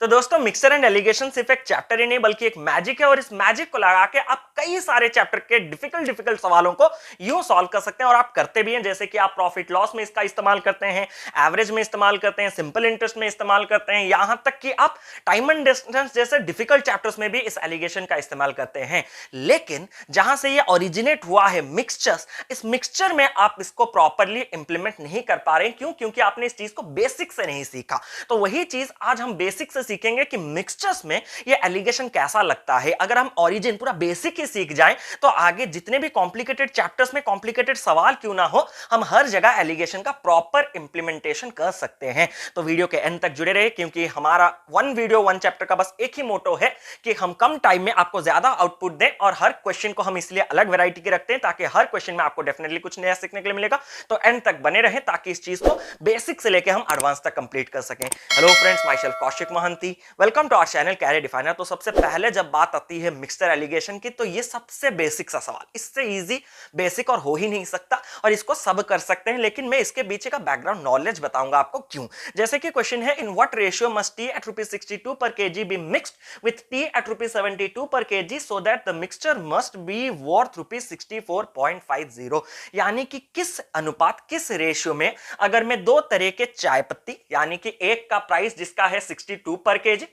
तो दोस्तों mixer and allegation सिर्फ एक चैप्टर ही नहीं बल्कि एक मैजिक है और इस मैजिक को लगा के आप कई सारे चैप्टर के डिफिकल्ट सवालों को यूं सॉल्व कर सकते हैं और आप करते भी हैं। जैसे कि आप प्रॉफिट लॉस में इसका इस्तेमाल करते हैं, एवरेज में इस्तेमाल करते हैं, सिंपल इंटरेस्ट में इस्तेमाल करते हैं, यहां तक कि आप टाइम एंड डिस्टेंस जैसे डिफिकल्ट चैप्टर्स में भी इस एलिगेशन का इस्तेमाल करते हैं। लेकिन जहां से ये ओरिजिनेट हुआ है मिक्सचर्स, इस मिक्सचर में आप इसको प्रॉपरली इंप्लीमेंट नहीं कर पा रहे हैं। क्यों? क्योंकि आपने इस चीज को बेसिक से नहीं सीखा। तो वही चीज आज हम बेसिक से सीखेंगे कि मिक्सचर्स में ये एलिगेशन कैसा लगता है। अगर हम ओरिजिन पूरा बेसिक ही सीख जाएं तो आगे जितने भी कॉम्प्लिकेटेड चैप्टर्स में कॉम्प्लिकेटेड सवाल क्यों ना हो, हम हर जगह एलिगेशन का प्रॉपर इंप्लीमेंटेशन कर सकते हैं। तो वीडियो के एंड तक जुड़े रहे क्योंकि हमारा वन वीडियो वन चैप्टर का बस एक ही मोटो है कि हम कम टाइम में आपको ज्यादा आउटपुट दें और हर क्वेश्चन को हम इसलिए अलग वैरायटी के रखते हैं ताकि हर क्वेश्चन में आपको डेफिनेटली कुछ नया सीखने के लिए मिलेगा। तो एंड तक बने रहें ताकि इस चीज को बेसिक से लेकर हम एडवांस तक कंप्लीट कर सकें। Hello friends, my self Kaushik Mohanty, welcome to our channel career definer. तो सबसे पहले जब बात आती है मिक्सचर एलिगेशन की तो ये सबसे बेसिक सा सवाल, इससे इजी बेसिक और हो ही नहीं सकता और इसको सब कर सकते हैं। लेकिन मैं इसके पीछे का बैकग्राउंड नॉलेज बताऊंगा आपको क्यों। जैसे कि क्वेश्चन है, in what ratio must tea at ₹62 per KG be mixed with tea at ₹72 per KG so that the mixture must be worth ₹64.50। यानी कि किस अनुपात, किस रेशियो में अगर मैं दो तरह के चाय पत्ती, यानी कि एक का प्राइस जिसका है 62 पर केजी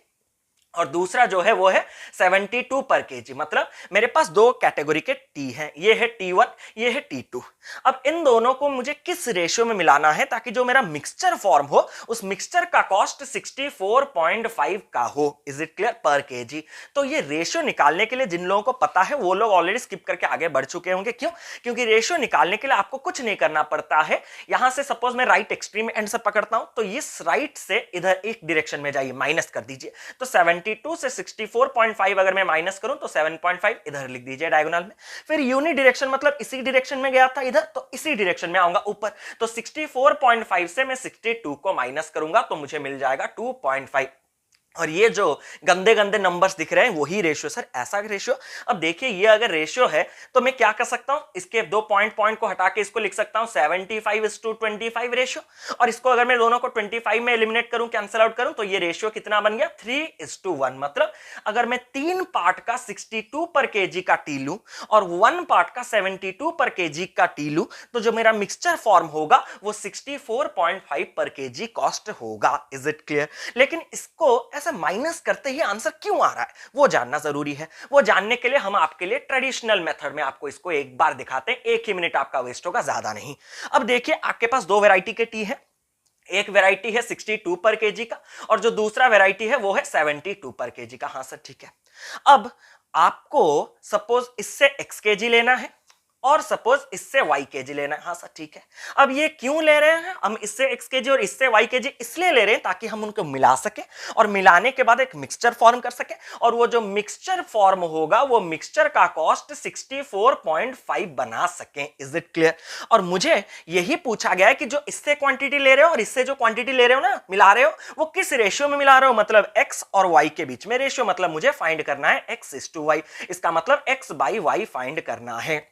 और दूसरा जो है वो है 72 पर केजी, मतलब मेरे पास दो कैटेगरी के टी हैं, ये है T1, ये है T2। अब इन दोनों को मुझे किस रेशियो में मिलाना है ताकि जो मेरा मिक्सचर फॉर्म हो उस मिक्सचर का कॉस्ट 64.5 का हो। Is it clear? पर केजी। तो ये रेशियो निकालने के लिए जिन लोगों को पता है वो लोग ऑलरेडी स्किप करके आगे बढ़ चुके होंगे। क्यों? क्योंकि रेशियो निकालने के लिए आपको कुछ नहीं करना पड़ता है। यहां से सपोज मैं राइट एक्सट्रीम एंड से पकड़ता हूं तो इस राइट से इधर एक डायरेक्शन में जाइए, माइनस कर दीजिए। तो 72 से 64.5 अगर मैं माइनस करूं तो 7.5 इधर लिख दीजिए डायगोनल में। फिर यूनि डायरेक्शन मतलब इसी डायरेक्शन में गया था इधर, तो इसी डायरेक्शन में आऊंगा ऊपर। तो 64.5 से मैं 62 को माइनस करूंगा तो मुझे मिल जाएगा 2.5। और ये जो गंदे गंदे नंबर्स दिख रहे हैं वही रेशियो। सर ऐसा रेशियो? अब देखिए ये अगर रेशियो है तो मैं क्या कर सकता हूं, इसके दो पॉइंट को हटा के इसको लिख सकता हूं 75:25 रेशियो। और इसको अगर मैं दोनों को 25 में एलिमिनेट करूं, कैंसिल आउट करूं तो ये रेशियो कितना बन गया? 3:1। मतलब अगर मैं 3 पार्ट का 62 पर केजी का टी लूं और 1 पार्ट का 72 पर केजी का टी लूं तो जो मेरा मिक्सचर फॉर्म होगा वो 64.5 पर केजी कॉस्ट होगा। Is it clear? लेकिन इसको ऐसा माइनस करते ही आंसर क्यों आ रहा है वो जानना जरूरी है। वो जानने के लिए हम आपके लिए ट्रेडिशनल मेथड में आपको इसको एक बार दिखाते हैं, एक ही मिनट आपका वेस्ट होगा, ज्यादा नहीं। अब देखिए आपके पास दो वैरायटी के टी है, एक वैरायटी है 62 पर केजी का और जो दूसरा वैरायटी है वो है 72 पर केजी का। हाँ सर ठीक है। अब आपको सपोज इससे x केजी लेना है और सपोज इससे y केजी लेना है। हाँ सर ठीक है। अब ये क्यों ले रहे हैं हम, इससे x केजी और इससे y केजी इसलिए ले रहे हैं ताकि हम उनको मिला सके और मिलाने के बाद एक मिक्सचर फॉर्म कर सके और वो जो मिक्सचर फॉर्म होगा वो मिक्सचर का कॉस्ट 64.5 बना सके। Is it clear? और मुझे यही पूछा गया है कि जो इससे क्वांटिटी ले रहे हो और इससे जो क्वांटिटी ले रहे हो ना, मिला रहे हो, वो किस रेशियो में मिला रहे हो, मतलब x और y के बीच में रेशियो। मतलब मुझे फाइंड करना है x:y, इसका मतलब x/y फाइंड करना है।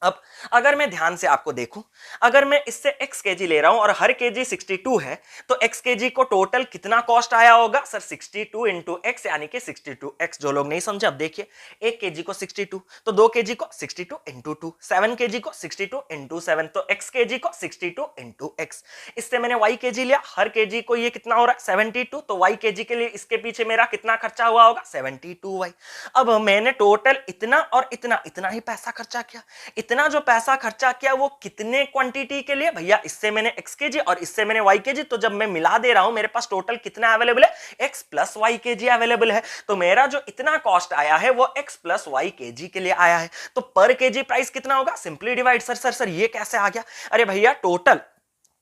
अब अगर मैं ध्यान से आपको देखूं, अगर मैं इससे x केजी ले रहा हूं और हर केजी 62 है तो x केजी को टोटल कितना कॉस्ट आया होगा? सर 62 इंटू x यानी कि 62x। जो लोग नहीं समझे अब देखिए, 1 केजी को 62 तो 2 केजी को 62 इंटू 2, 7 केजी को 62 इंटू 7 तो x केजी को 62 इंटू x। इससे मैंने y केजी लिया, हर केजी को ये कितना हो रहा है 72, तो y केजी के लिए इसके पीछे मेरा कितना खर्चा हुआ होगा 72y। अब मैंने टोटल इतना और इतना ही पैसा खर्चा किया। इतना जो पैसा खर्चा किया वो कितने क्वांटिटी के लिए? भैया इससे मैंने x केजी और इससे मैंने y केजी, तो जब मैं मिला दे रहा हूं मेरे पास टोटल कितना अवेलेबल है? x plus y KG available है। तो मेरा जो इतना कॉस्ट आया है वो x प्लस y केजी के लिए आया है। तो पर केजी प्राइस कितना होगा? Simply divide. सर ये कैसे आ गया? अरे भैया टोटल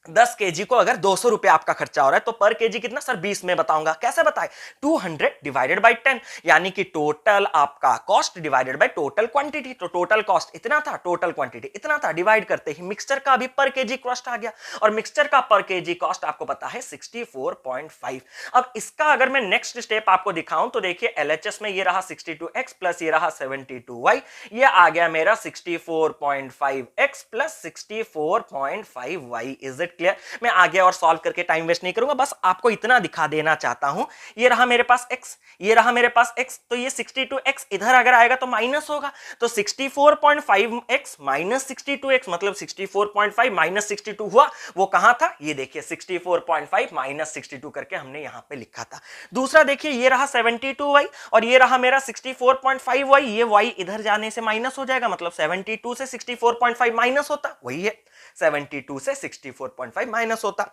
10 केजी को अगर 200 रुपए आपका खर्चा हो रहा है तो पर केजी कितना? सर 20 में बताऊंगा। कैसे बताए? 200 डिवाइडेड बाय 10, यानी कि टोटल आपका cost divided by total quantity. तो टोटल कॉस्ट इतना था, टोटल क्वांटिटी इतना था, डिवाइड करते ही मिक्सचर का भी पर केजी कॉस्ट आ गया और मिक्सचर का पर केजी कॉस्ट आपको पता है 64.5। अब इसका अगर मैं नेक्स्ट स्टेप आपको दिखाऊं तो देखिए LHS में ये रहा 62x प्लस ये रहा 72y, ये आ गया मेरा 64.5x plus 64.5y। Is it clear? मैं आगे और सॉल्व करके टाइम वेस्ट नहीं करूंगा, बस आपको इतना दिखा देना चाहता हूं। ये रहा मेरे पास x, ये रहा मेरे पास x, तो ये 62x इधर अगर आएगा तो माइनस होगा, तो 64.5x माइनस 62x मतलब 64.5 माइनस 62 हुआ। वो कहां था? ये देखिए 64.5 माइनस 62 करके हमने यहां पे लिखा था। दूसरा देखिए ये रहा 72y और ये रहा मेरा 64.5y, ये y इधर जाने से माइनस हो जाएगा, मतलब 72 से 64.5 माइनस होता, वही है 72 से 64.5 माइनस होता।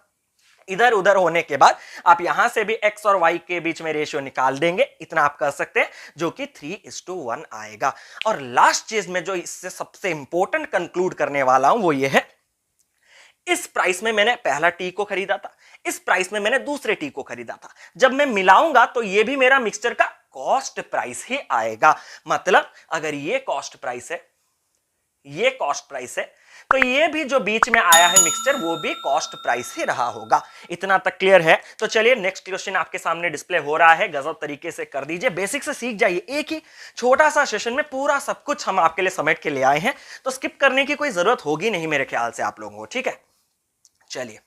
इधर उधर होने के बाद आप यहां से भी x और y के बीच में रेशियो निकाल देंगे, इतना आप कर सकते हैं, जो कि 3:1 आएगा। और लास्ट चीज में जो इससे सबसे इंपॉर्टेंट कंक्लूड करने वाला हूं वो ये है, इस प्राइस में मैंने पहला टी को खरीदा था, इस प्राइस में मैंने दूसरे टी को खरीदा था, जब मैं मिलाऊंगा तो ये भी मेरा मिक्सचर का कॉस्ट प्राइस ही आएगा। मतलब अगर ये कॉस्ट प्राइस है, ये कॉस्ट प्राइस है, तो ये भी जो बीच में आया है मिक्सचर वो भी कॉस्ट प्राइस ही रहा होगा। इतना तक क्लियर है? तो चलिए नेक्स्ट क्वेश्चन आपके सामने डिस्प्ले हो रहा है, गजब तरीके से कर दीजिए, बेसिक से सीख जाइए। एक ही छोटा सा सेशन में पूरा सब कुछ हम आपके लिए समेट के ले आए हैं, तो स्किप करने की कोई जरूरत होगी नहीं मेरे ख्याल से आप लोगों को, ठीक है? चलिए,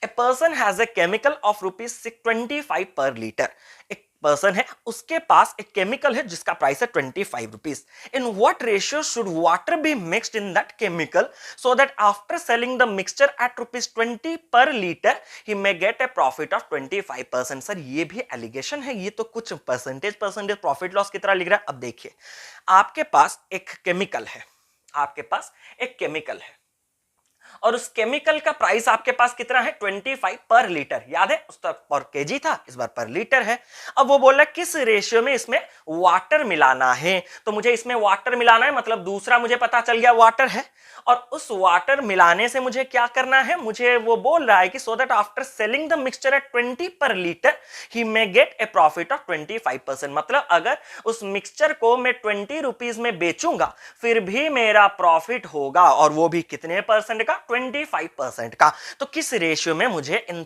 a person has a chemical of ₹25 पर लीटर। एक पर्सन है, उसके पास एक केमिकल है जिसका प्राइस है ₹25। इन what ratio should water be mixed in that chemical so that after selling the mixture eight ₹20 पर litre he may gate A profit of 25%। Sir ये भी एलिगेशन है, ये तो कुछ परसेंटेज प्रॉफिट लॉस की तरह लिख रहा है। अब देखिए, आपके पास एक केमिकल है, आपके पास एक केमिकल है और उस केमिकल का प्राइस आपके पास कितना है? 25 पर लीटर। याद है, उस तक पर केजी था, इस बार पर लीटर है। अब वो बोल रहा है किस रेशियो में इसमें वाटर मिलाना है, तो मुझे इसमें वाटर मिलाना है, मतलब दूसरा मुझे पता चल गया वाटर है, और उस वाटर मिलाने से मुझे क्या करना है? मुझे वो बोल रहा है कि so that after selling the mixture eight 20 पर litre he may gate A profit of 25%। मतलब अगर उस मिक्सचर को मैं 20 रुपीज में बेचूंगा फिर भी मेरा प्रॉफिट होगा, और वो भी कितने परसेंट का? 25% का। तो किस रेशियो में मुझे इन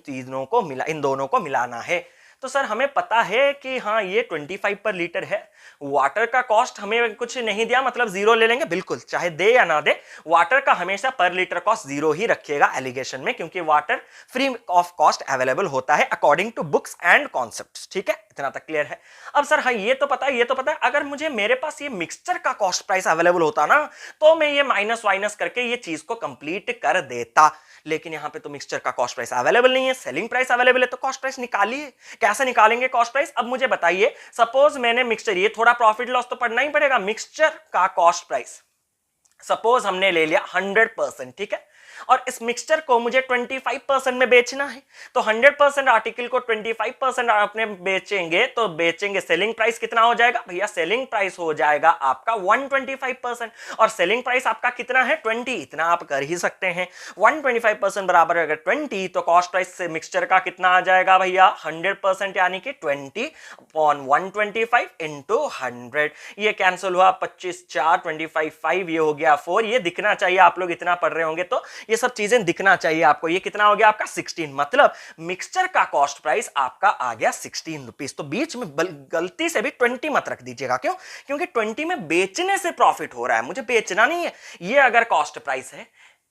दोनों को मिलाना है? तो सर हमें पता है कि हाँ ये 25 पर लीटर है, वाटर का कॉस्ट हमें कुछ नहीं दिया, मतलब जीरो ले लेंगे, बिल्कुल चाहे दे या ना दे, वाटर का हमेशा पर लीटर कॉस्ट जीरो ही रखिएगा एलिगेशन में, क्योंकि water free of cost available होता है according to books and concepts. ठीक है, इतना तक क्लियर है? अब सर हाँ ये तो पता है, ये तो पता है, अगर मुझे मेरे पास ये मिक्सचर का कॉस्ट प्राइस अवेलेबल होता ना तो मैं ये माइनस वाइनस करके ये चीज को कंप्लीट कर देता, लेकिन यहां पे तो मिक्सचर का कॉस्ट प्राइस अवेलेबल नहीं है, सेलिंग प्राइस अवेलेबल है, तो कॉस्ट प्राइस निकालिए। कैसे निकालेंगे कॉस्ट प्राइस? अब मुझे बताइए, सपोज मैंने मिक्सचर, ये थोड़ा प्रॉफिट लॉस तो पढ़ना ही पड़ेगा, मिक्सचर का कॉस्ट प्राइस सपोज हमने ले लिया 100%, ठीक है, और इस मिक्सचर को मुझे 25% में बेचना है, तो 100% आर्टिकल को 25% अपने बेचेंगे, तो बेचेंगे, सेलिंग प्राइस कितना हो जाएगा भैया? सेलिंग प्राइस हो जाएगा आपका 125%, और सेलिंग प्राइस आपका कितना है? 20। इतना आप कर ही सकते हैं, 125% बराबर अगर 20, तो कॉस्ट प्राइस से मिक्सचर का कितना आ जाएगा भैया? 100%, यानी कि 20/125 इंटू 100। ये कैंसिल हुआ, 25 4 25 5, ये हो गया 4। ये दिखना चाहिए, आप लोग इतना पढ़ रहे होंगे तो ये सब चीजें दिखना चाहिए आपको। ये कितना हो गया आपका? 16। मतलब मिक्सचर का कॉस्ट प्राइस आपका आ गया 16 रुपीज। तो बीच में गलती से भी 20 मत रख दीजिएगा। क्यों? क्योंकि 20 में बेचने से प्रॉफिट हो रहा है, मुझे बेचना नहीं है। ये अगर कॉस्ट प्राइस है,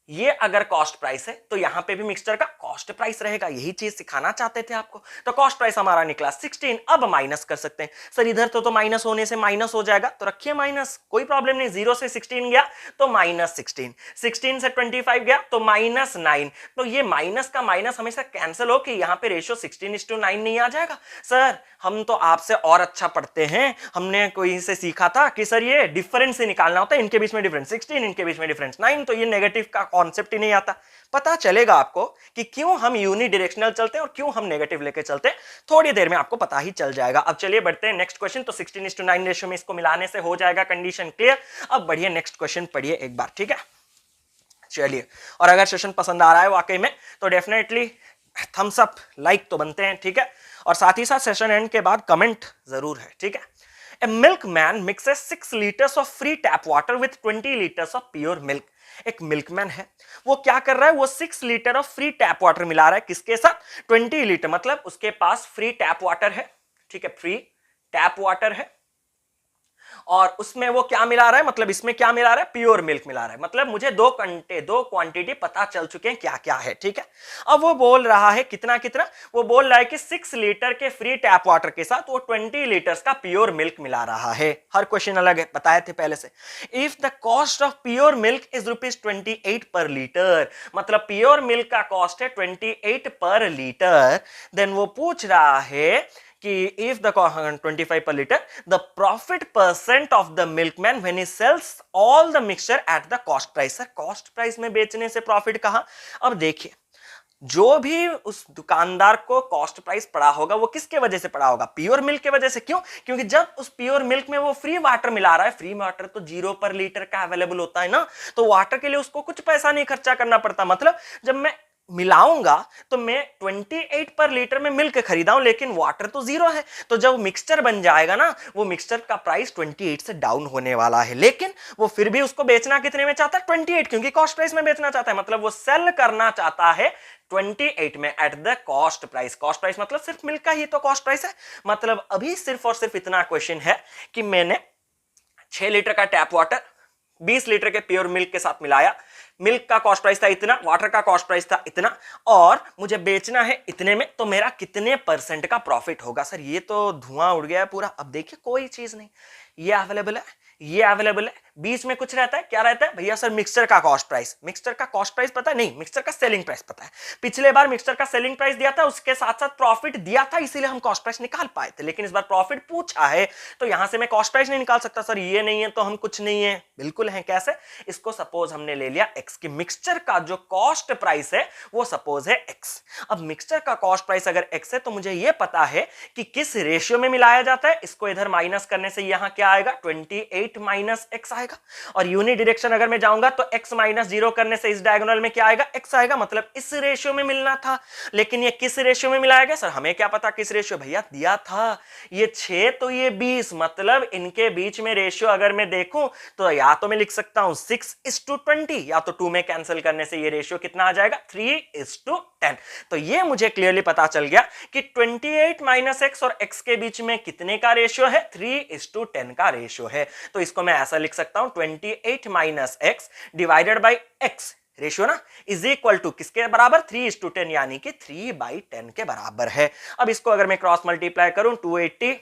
ये अगर कॉस्ट प्राइस है, तो यहां पे भी मिक्सचर का कॉस्ट प्राइस रहेगा। यही चीज सिखाना चाहते थे आपको। तो कॉस्ट प्राइस हमारा निकला 16। अब माइनस कर सकते हैं। सर इधर तो माइनस होने से माइनस हो जाएगा, तो रखिए माइनस, कोई प्रॉब्लम नहीं। 0 से 16 गया तो माइनस 16, 16 से 25 गया तो माइनस 9। तो ये माइनस का माइनस हमेशा कैंसिल हो कि यहां पे रेशियो 16:9 नहीं आ जाएगा। सर हम तो आपसे और अच्छा पढ़ते हैं, हमने कोई से सीखा था कि सर ये डिफरेंस से निकालना होता है, इनके बीच में डिफरेंस 16, इनके बीच में डिफरेंस 9, तो ये नेगेटिव का कॉन्सेप्ट ही नहीं आता। पता चलेगा आपको कि क्यों हम यूनि डायरेक्शनल चलते हैं और क्यों हम नेगेटिव लेके चलते हैं, थोड़ी देर में आपको पता ही चल जाएगा। अब चलिए बढ़ते हैं नेक्स्ट क्वेश्चन। तो 16:9 रेशियो में इसको मिलाने से हो जाएगा कंडीशन क्लियर। अब बढ़िए नेक्स्ट क्वेश्चन पढ़िए एक बार, ठीक है? चलिए, और अगर सेशन पसंद आ रहा है वाकई में तो डेफिनेटली थम्स अप, लाइक तो बनते हैं, ठीक है? और साथ ही साथ सेशन एंड के बाद कमेंट जरूर है, ठीक है? A milkman mixes 6 liters of free tap water with 20 liters of pure milk. एक मिल्कमैन है, वो क्या कर रहा है? वो 6 litre of free tap water मिला रहा है, किसके साथ? 20 लीटर। मतलब उसके पास फ्री टैप वाटर है, ठीक है, फ्री टैप वाटर है, और उसमें वो क्या मिला रहा है, मतलब इसमें क्या मिला रहा है, प्योर मिल्क मिला रहा है। मतलब मुझे दो क्वांटिटी पता चल चुके हैं क्या क्या है, ठीक है। अब वो बोल रहा है कितना कितना, वो बोल रहा है कि 6 लीटर के फ्री टैप वाटर के साथ वो 20 लीटर्स का प्योर मिल्क मिला रहा है। हर क्वेश्चन अलग है, बताए थे पहले से। If the cost of pure milk is ₹28 पर लीटर, मतलब प्योर मिल्क का कॉस्ट है 28 पर लीटर, देन वो पूछ रहा है कि if the 25 per liter, the profit percent of the milkman when he sells all the mixture at the cost price। Sir cost price में बेचने से प्रॉफिट कहां? अब देखिए, जो भी उस दुकानदार को कॉस्ट प्राइस पड़ा होगा वो किसके वजह से पड़ा होगा, प्योर मिल्क के वजह से। क्यों? क्योंकि जब उस प्योर मिल्क में वो फ्री वाटर मिला रहा है, फ्री वाटर तो 0 पर लीटर का अवेलेबल होता है ना, तो वाटर के लिए उसको कुछ पैसा नहीं खर्चा करना पड़ता। मतलब जब मैं मिलाऊंगा तो मैं 28 पर लीटर में मिल्क खरीदा हूं, लेकिन वाटर तो 0 है। तो जब मिक्सचर बन जाएगा ना, वो मिक्सचर का प्राइस 28 से डाउन होने वाला है, लेकिन वो फिर भी उसको बेचना कितने में चाहता है, 28, क्योंकि कॉस्ट प्राइस में बेचना चाहता है। मतलब वो सेल करना चाहता है 28 में at the cost price. Cost price मतलब सिर्फ मिल्क का ही तो कॉस्ट प्राइस है। मतलब अभी सिर्फ और सिर्फ इतना क्वेश्चन है कि मैंने 6 लीटर का टैप वाटर 20 लीटर के प्योर मिल्क के साथ मिलाया, मिल्क का कॉस्ट प्राइस था इतना, वाटर का कॉस्ट प्राइस था इतना, और मुझे बेचना है इतने में, तो मेरा कितने % का प्रॉफिट होगा। सर ये तो धुआं उड़ गया है पूरा। अब देखिए कोई चीज नहीं, ये अवेलेबल है, ये अवेलेबल है, बीच में कुछ रहता है, क्या रहता है भैया? सर मिक्सचर का कॉस्ट प्राइस। मिक्सचर का कॉस्ट प्राइस पता है? नहीं, मिक्सचर का सेलिंग प्राइस पता है। पिछले बार मिक्सचर का सेलिंग प्राइस दिया था, उसके साथ साथ प्रॉफिट दिया था, इसीलिए हम कॉस्ट प्राइस निकाल पाए थे। लेकिन इस बार प्रॉफिट पूछा है तो यहां से मैं कॉस्ट प्राइस नहीं निकाल सकता। सर ये नहीं है तो हम कुछ नहीं है, बिल्कुल है। कैसे? इसको सपोज हमने ले लिया एक्स की, मिक्सचर का जो कॉस्ट प्राइस है वो सपोज है एक्स। अब मिक्सचर का कॉस्ट प्राइस अगर एक्स है तो मुझे यह पता है कि किस रेशियो में मिलाया जाता है। इसको इधर माइनस करने से यहां क्या आएगा, 28 माइनस एक्स आएगा। और यूनिट डायरेक्शन अगर मैं जाऊंगा तो x माइनस 0 करने से इस डायगोनल में क्या आएगा, x आएगा। मतलब इस रेशियो में मिलना था, लेकिन ये किस रेशियो में मिलाया गया? सर हमें क्या पता किस रेशियो, भैया दिया था ये 6 तो ये 20, मतलब इनके बीच में रेशियो अगर मैं देखूं तो या तो मैं लिख सकता हूं 6:20, या तो 2 में कैंसिल करने से ये रेशियो कितना आ जाएगा, 3:10। तो ये मुझे क्लियरली पता चल गया कि 28 माइनस एक्स और x के बीच में कितने का रेशियो है, 3:10 का रेशियो है। तो इसको मैं ऐसा लिख सकता हूं, 28 minus x divided by x ratio ना इज इक्वल टू किसके बराबर, 3:10, यानी कि 3/10 के बराबर है। अब इसको अगर मैं क्रॉस मल्टीप्लाई करूं 280,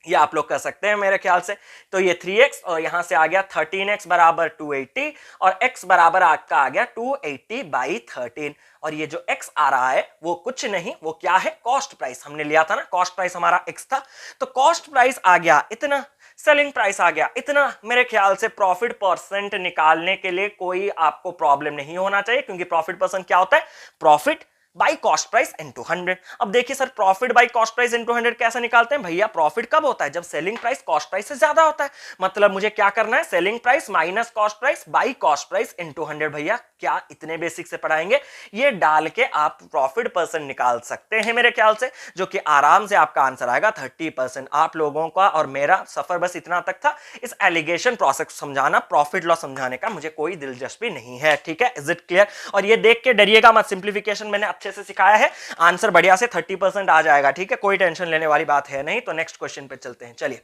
ये आप लोग कर सकते हैं मेरे ख्याल से, तो ये 3x और यहां से आ गया 13x बराबर 280, और x बराबर आपका आ गया 280/13। और ये जो x आ रहा है वो कुछ नहीं, वो क्या है, कॉस्ट प्राइस। हमने लिया था ना, कॉस्ट प्राइस हमारा x था, तो कॉस्ट प्राइस आ गया इतना, सेलिंग प्राइस आ गया इतना। मेरे ख्याल से प्रॉफिट परसेंट निकालने के लिए कोई आपको प्रॉब्लम नहीं होना चाहिए, क्योंकि प्रॉफिट परसेंट क्या होता है, profit by cost price into 100। अब देखिए sir, profit by cost price into 100 कैसे निकालते हैं भैया? प्रॉफिट कब होता है, जब सेलिंग प्राइस कॉस्ट प्राइस से ज्यादा होता है। मतलब मुझे क्या करना है, selling price minus cost price by cost price into 100। भैया क्या इतने बेसिक से पढ़ाएंगे, ये डाल के आप प्रॉफिट परसेंट निकाल सकते हैं मेरे ख्याल से, जो कि आराम से आपका आंसर आएगा 30%। आप लोगों का और मेरा सफर बस इतना तक था, इस एलिगेशन प्रोसेस समझाना, प्रॉफिट लॉस समझाने का मुझे कोई दिलचस्पी नहीं है, ठीक है। Is it clear? और ये देख के डरिएगा मत, सिंप्लीफिकेशन मैंने अच्छे से सिखाया है, आंसर बढ़िया से 30% आ जाएगा, ठीक है, कोई टेंशन लेने वाली बात है नहीं। तो नेक्स्ट क्वेश्चन पे चलते हैं। चलिए,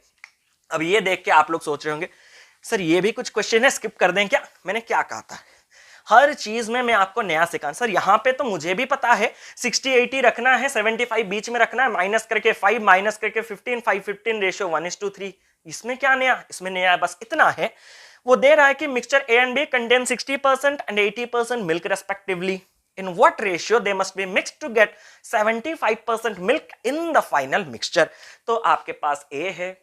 अब ये देख के आप लोग सोच रहे होंगे सर ये भी कुछ क्वेश्चन है, स्किप कर दें क्या? मैंने क्या कहा था, हर चीज में मैं आपको नया सिखा। सर यहां पे तो मुझे भी पता है 60-80 रखना है, 75 बीच में रखना है, माइनस करके 5 माइनस करके 15 5:15 रेशियो 1:3। इसमें क्या नया, इसमें नया बस इतना है, वो दे रहा है कि mixture A and B contain 60% and 80% milk respectively, in what ratio they must be mixed to get 75% milk in the final mixture। तो आपके पास A है,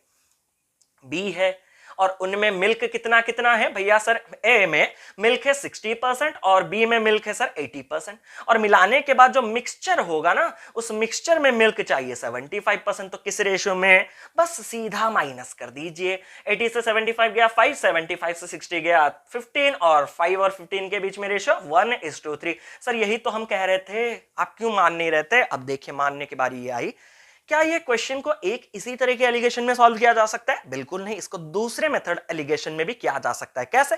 B है, और उनमें मिल्क कितना कितना है भैया? सर ए में मिल्क है 60% और बी में मिल्क है सर 80%, और मिलाने के बाद जो मिक्सचर होगा ना, उस मिक्सचर में मिल्क चाहिए 75%। तो किस रेशियो में, बस सीधा माइनस कर दीजिए, 80 से 75 गया 5, 75 से 60 गया 15, और 5 और 15 के बीच में रेशियो 1:3। सर यही तो हम कह रहे थे, आप क्यों मान नहीं रहते? अब देखिए मानने की बारी ये आई। क्या ये क्वेश्चन को एक इसी तरह के एलिगेशन में सॉल्व किया जा सकता है? बिल्कुल नहीं, इसको दूसरे मेथड एलिगेशन में भी किया जा सकता है। कैसे?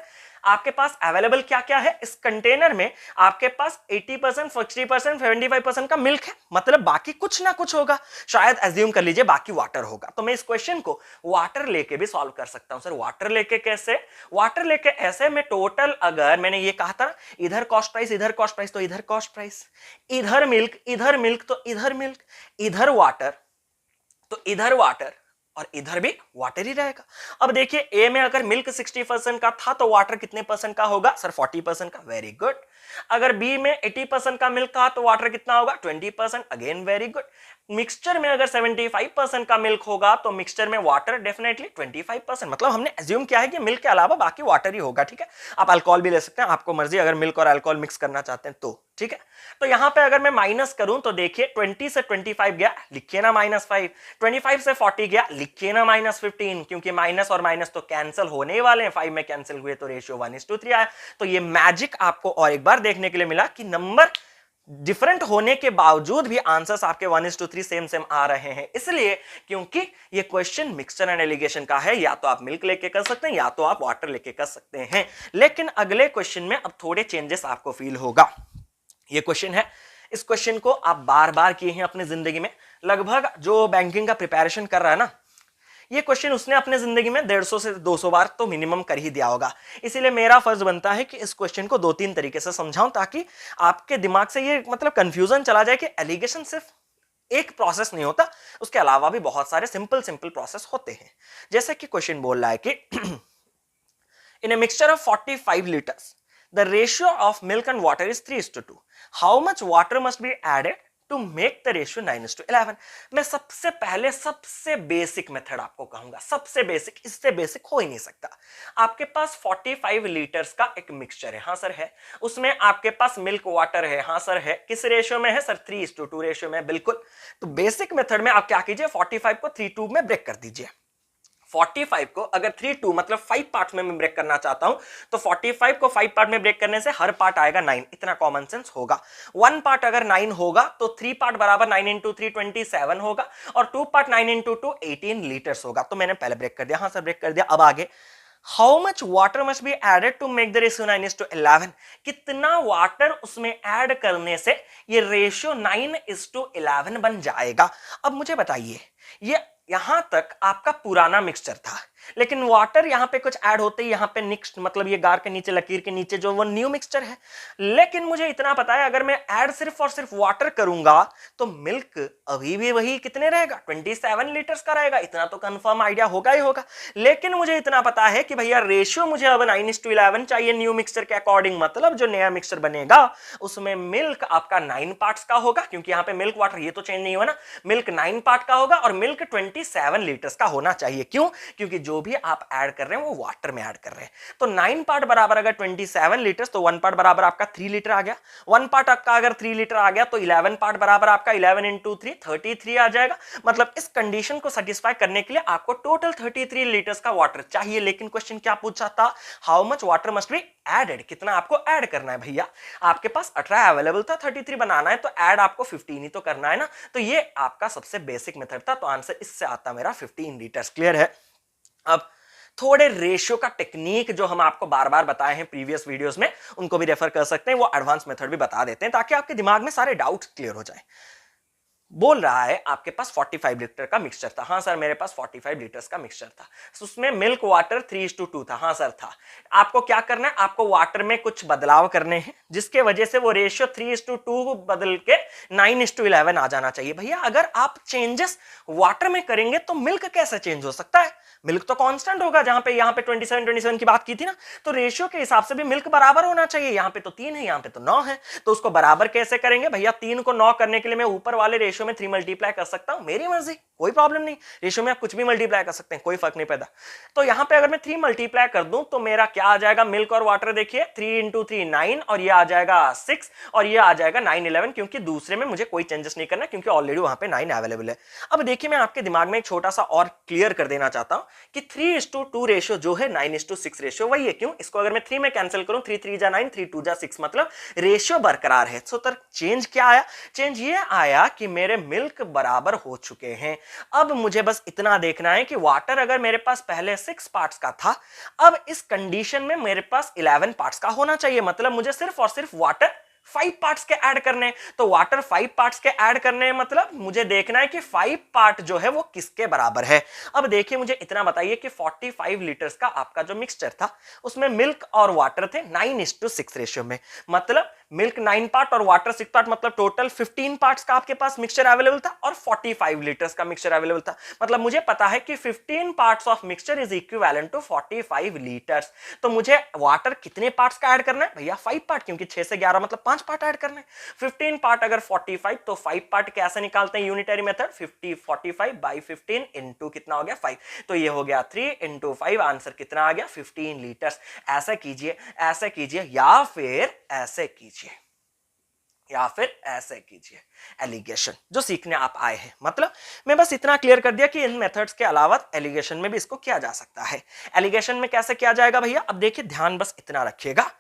आपके पास अवेलेबल क्या क्या है इस कंटेनर में, आपके पास 80%, 60%, 75% का मिल्क है, मतलब बाकी कुछ ना कुछ होगा, शायद एज्यूम कर लीजिए बाकी वाटर होगा। तो मैं इस क्वेश्चन को वाटर लेके भी सॉल्व कर सकता हूं। सर वाटर लेके कैसे? वाटर लेके ऐसे, मैं टोटल, अगर मैंने ये कहा था इधर कॉस्ट प्राइस इधर कॉस्ट प्राइस, तो इधर कॉस्ट प्राइस, इधर मिल्क तो इधर मिल्क, इधर वाटर तो इधर वाटर, और इधर भी वाटर ही रहेगा। अब देखिए ए में अगर मिल्क 60% का था तो वाटर कितने परसेंट का होगा? सर 40% का। Very good. अगर बी में 80% का मिल्क था तो वाटर कितना होगा? 20%। Again very good. मिक्सचर में अगर 75% का मिल्क होगा तो मिक्सचर में वाटर डेफिनेटली 25%। मतलब हमने एज्यूम किया है कि मिल्क के अलावा बाकी वाटर ही होगा। ठीक है, आप अल्कोहल भी ले सकते हैं, आपको मर्जी, अगर मिल्क और अल्कोहल मिक्स करना चाहते हैं तो। ठीक है, तो यहां पे अगर मैं माइनस करूं तो देखिए 20 से 25 गया, लिखिए ना -5, 25 से 40 गया, लिखिए ना -15, क्योंकि माइनस और माइनस तो कैंसिल होने वाले हैं, 5 में कैंसिल हुए तो रेशियो 1:3 आया। तो ये मैजिक आपको और एक बार देखने के लिए मिला कि नंबर डिफरेंट होने के बावजूद भी आंसर्स आपके 1:3 सेम सेम आ रहे हैं, इसलिए क्योंकि ये क्वेश्चन मिक्सचर एंड एलिगेशन का है। या तो आप मिल्क लेके कर सकते हैं या तो आप वाटर लेके कर सकते हैं। लेकिन अगले क्वेश्चन में अब थोड़े चेंजेस आपको फील होगा। ये क्वेश्चन है, इस क्वेश्चन को आप बार बार किए हैं अपनी जिंदगी में, लगभग जो बैंकिंग का प्रिपरेशन कर रहा है ना, ये क्वेश्चन उसने अपने जिंदगी में 150 से 200 बार तो मिनिमम कर ही दिया होगा। इसीलिए मेरा फर्ज बनता है कि इस क्वेश्चन को 2-3 तरीके से समझाऊं, ताकि आपके दिमाग से ये मतलब कंफ्यूजन चला जाए कि एलिगेशन सिर्फ एक प्रोसेस नहीं होता, उसके अलावा भी बहुत सारे सिंपल प्रोसेस होते हैं। जैसे कि क्वेश्चन बोल रहा है कि in a mixture of 45 litres the ratio of milk and water is 3:2. How much water must be added to make the ratio 9:11? मैं सबसे पहले सबसे बेसिक मेथड आपको कहूंगा, सबसे बेसिक, इससे बेसिक हो ही नहीं सकता। आपके पास 45 लीटर्स का एक मिक्सचर है, हाँ सर है, उसमें आपके पास मिल्क वाटर है, हाँ सर है, किस रेशियो में है सर? 3:2 रेशियो में, बिल्कुल। तो बेसिक मेथड में आप क्या कीजिए, 45 को 3:2 में ब्रेक कर दीजिए। 45 को अगर 3:2 मतलब 5 पार्ट में मैं ब्रेक करना चाहता हूं तो 45 को 5 पार्ट में ब्रेक करने से हर पार्ट आएगा 9, इतना कॉमन सेंस होगा। 1 पार्ट अगर 9 होगा तो 3 पार्ट बराबर 9 × 3 27 होगा, और 2 पार्ट 9 × 2 18 लीटर्स होगा। तो मैंने पहले ब्रेक कर दिया, हाँ सर ब्रेक कर दिया। अब आगे, how much water must be added to make the ratio 9:11? कितना वाटर उसमें ऐड करने से ये रेशियो 9:11 बन जाएगा? अब मुझे बताइए, ये यहां तक आपका पुराना मिक्सचर था, लेकिन वाटर यहां पे कुछ ऐड होते ही यहां पे नेक्स्ट, मतलब ये गार के नीचे, लकीर के नीचे जो वो न्यू मिक्सचर है। लेकिन मुझे इतना पता है अगर मैं ऐड सिर्फ और सिर्फ वाटर करूंगा तो मिल्क अभी भी वही कितने रहेगा? 27 लीटर्स का रहेगा, इतना तो कंफर्म आइडिया होगा ही होगा। लेकिन मुझे इतना पता है कि भैया रेशियो मुझे अब 9:11 चाहिए न्यू मिक्सचर के अकॉर्डिंग, मतलब जो नया मिक्सचर बनेगा उसमें मिल्क आपका 9 पार्ट्स का होगा, क्योंकि यहाँ पे मिल्क वाटर ये तो चेंज नहीं हुआ ना, मिल्क 9 पार्ट का होगा और मिल्क 27 लीटर्स का होना चाहिए। क्यों? क्योंकि जो भी आप ऐड कर रहे हैं वो वाटर में ऐड कर रहे हैं। तो 9 पार्ट बराबर अगर 27 लीटर्स, तो 1 पार्ट बराबर आपका 3 लीटर आ गया। 1 पार्ट आपका अगर 3 लीटर आ गया तो 11 पार्ट बराबर आपका 11 × 3 33 आ जाएगा। मतलब इस कंडीशन को सेटिस्फाई करने के लिए आपको टोटल 33 लीटर्स का वाटर चाहिए। लेकिन क्वेश्चन क्या पूछा था? How much water must be added? कितना आपको ऐड करना है? भैया आपके पास 18 अवेलेबल था, 33 बनाना है तो ऐड आपको 15 ही तो करना है ना। तो ये आपका सबसे बेसिक मेथड था, तो आंसर इससे आता मेरा 15 लीटर्स। क्लियर है? अब थोड़े रेशियो का टेक्निक जो हम आपको बार बार बताए हैं प्रीवियस वीडियोस में, उनको भी रेफर कर सकते हैं, वो एडवांस मेथड भी बता देते हैं ताकि आपके दिमाग में सारे डाउट्स क्लियर हो जाए। बोल रहा है आपके पास 45 लीटर का मिक्सचर था, हाँ सर मेरे पास 45 लीटर्स का मिक्सचर था, उसमें मिल्क वाटर 3:2 था, हाँ सर था। आपको क्या करना है? आपको वाटर में कुछ बदलाव करने हैं जिसके वजह से वो रेशियो 3:2 बदल के 9:11 आ जाना चाहिए। भैया अगर आप चेंजेस वाटर में करेंगे तो मिल्क कैसे चेंज हो सकता है? मिल्क तो कांस्टेंट होगा, जहां पे यहाँ पे 27 की बात की थी ना, तो रेशियो के हिसाब से भी मिल्क बराबर होना चाहिए। यहाँ पे तो 3 है, यहाँ पे तो 9 है, तो उसको बराबर कैसे करेंगे? भैया 3 को 9 करने के लिए मैं ऊपर वाले रेशियो में 3 मल्टीप्लाई कर सकता हूं, मेरी मर्जी, कोई प्रॉब्लम नहीं। रेशियो में आप कुछ भी मल्टीप्लाई कर सकते हैं, कोई फर्क नहीं पड़ता। तो यहां पे अगर मैं 3 मल्टीप्लाई कर दूं तो मेरा क्या आ जाएगा? मिल्क और वाटर देखिए, 3 × 3 9, और ये आ जाएगा 6, और ये आ जाएगा 9:11, क्योंकि दूसरे में मुझे कोई चेंजेस नहीं करना क्योंकि ऑलरेडी वहां पे 9 अवेलेबल है। अब देखिए मैं आपके दिमाग में एक छोटा सा और क्लियर कर देना चाहता हूं कि 3:2 रेशियो जो है 9:6 रेशियो वही है। क्यों? इसको अगर मैं 3 में कैंसिल करूं, 3 × 3 = 9, 3 × 2 = 6, मतलब रेशियो बरकरार है। सो चेंज क्या आया? चेंज ये आया कि मेरे मिल्क बराबर हो चुके हैं। अब मुझे बस इतना देखना है कि वाटर अगर मेरे पास पहले 6 पार्ट्स का था, अब इस कंडीशन में मेरे पास 11 पार्ट्स का होना चाहिए। मतलब मुझे सिर्फ और सिर्फ वाटर 5 पार्ट्स के ऐड करने हैं। तो वाटर 5 पार्ट्स के ऐड करने हैं, मतलब मुझे देखना है कि 5 पार्ट जो है वो किसके बराबर है। अब देखिए मुझे इतना बताइए कि 45 लीटर्स का आपका जो मिक्सचर था उसमें मिल्क और वाटर थे 9:6 रेशियो में। मतलब मिल्क 9 पार्ट और वाटर 6 पार्ट, मतलब टोटल 15 पार्ट्स का आपके पास मिक्सचर अवेलेबल था और 45 लीटर्स का मिक्सचर अवेलेबल था। मतलब मुझे पता है कि 15 parts of mixture is equivalent to 45 litres. तो मुझे वाटर कितने पार्ट्स का ऐड करना है भैया? 5 पार्ट, क्योंकि 6 से 11 मतलब 5 पार्ट ऐड करना है। 15 पार्ट अगर 45 तो 5 पार्ट कैसे निकालते हैं यूनिटरी मेथड? 45 बाई 15 इंटू कितना हो गया 5, तो ये हो गया 3 इंटू 5, आंसर कितना आ गया 15 लीटर्स। ऐसे कीजिए, ऐसे कीजिए, या फिर ऐसे कीजिए, या फिर ऐसे कीजिए। एलिगेशन जो सीखने आप आए हैं, मतलब मैं बस इतना क्लियर कर दिया कि इन मेथड्स के अलावा एलिगेशन में भी इसको किया जा सकता है। एलिगेशन में कैसे किया जाएगा भैया? अब देखिए ध्यान बस इतना रखिएगा,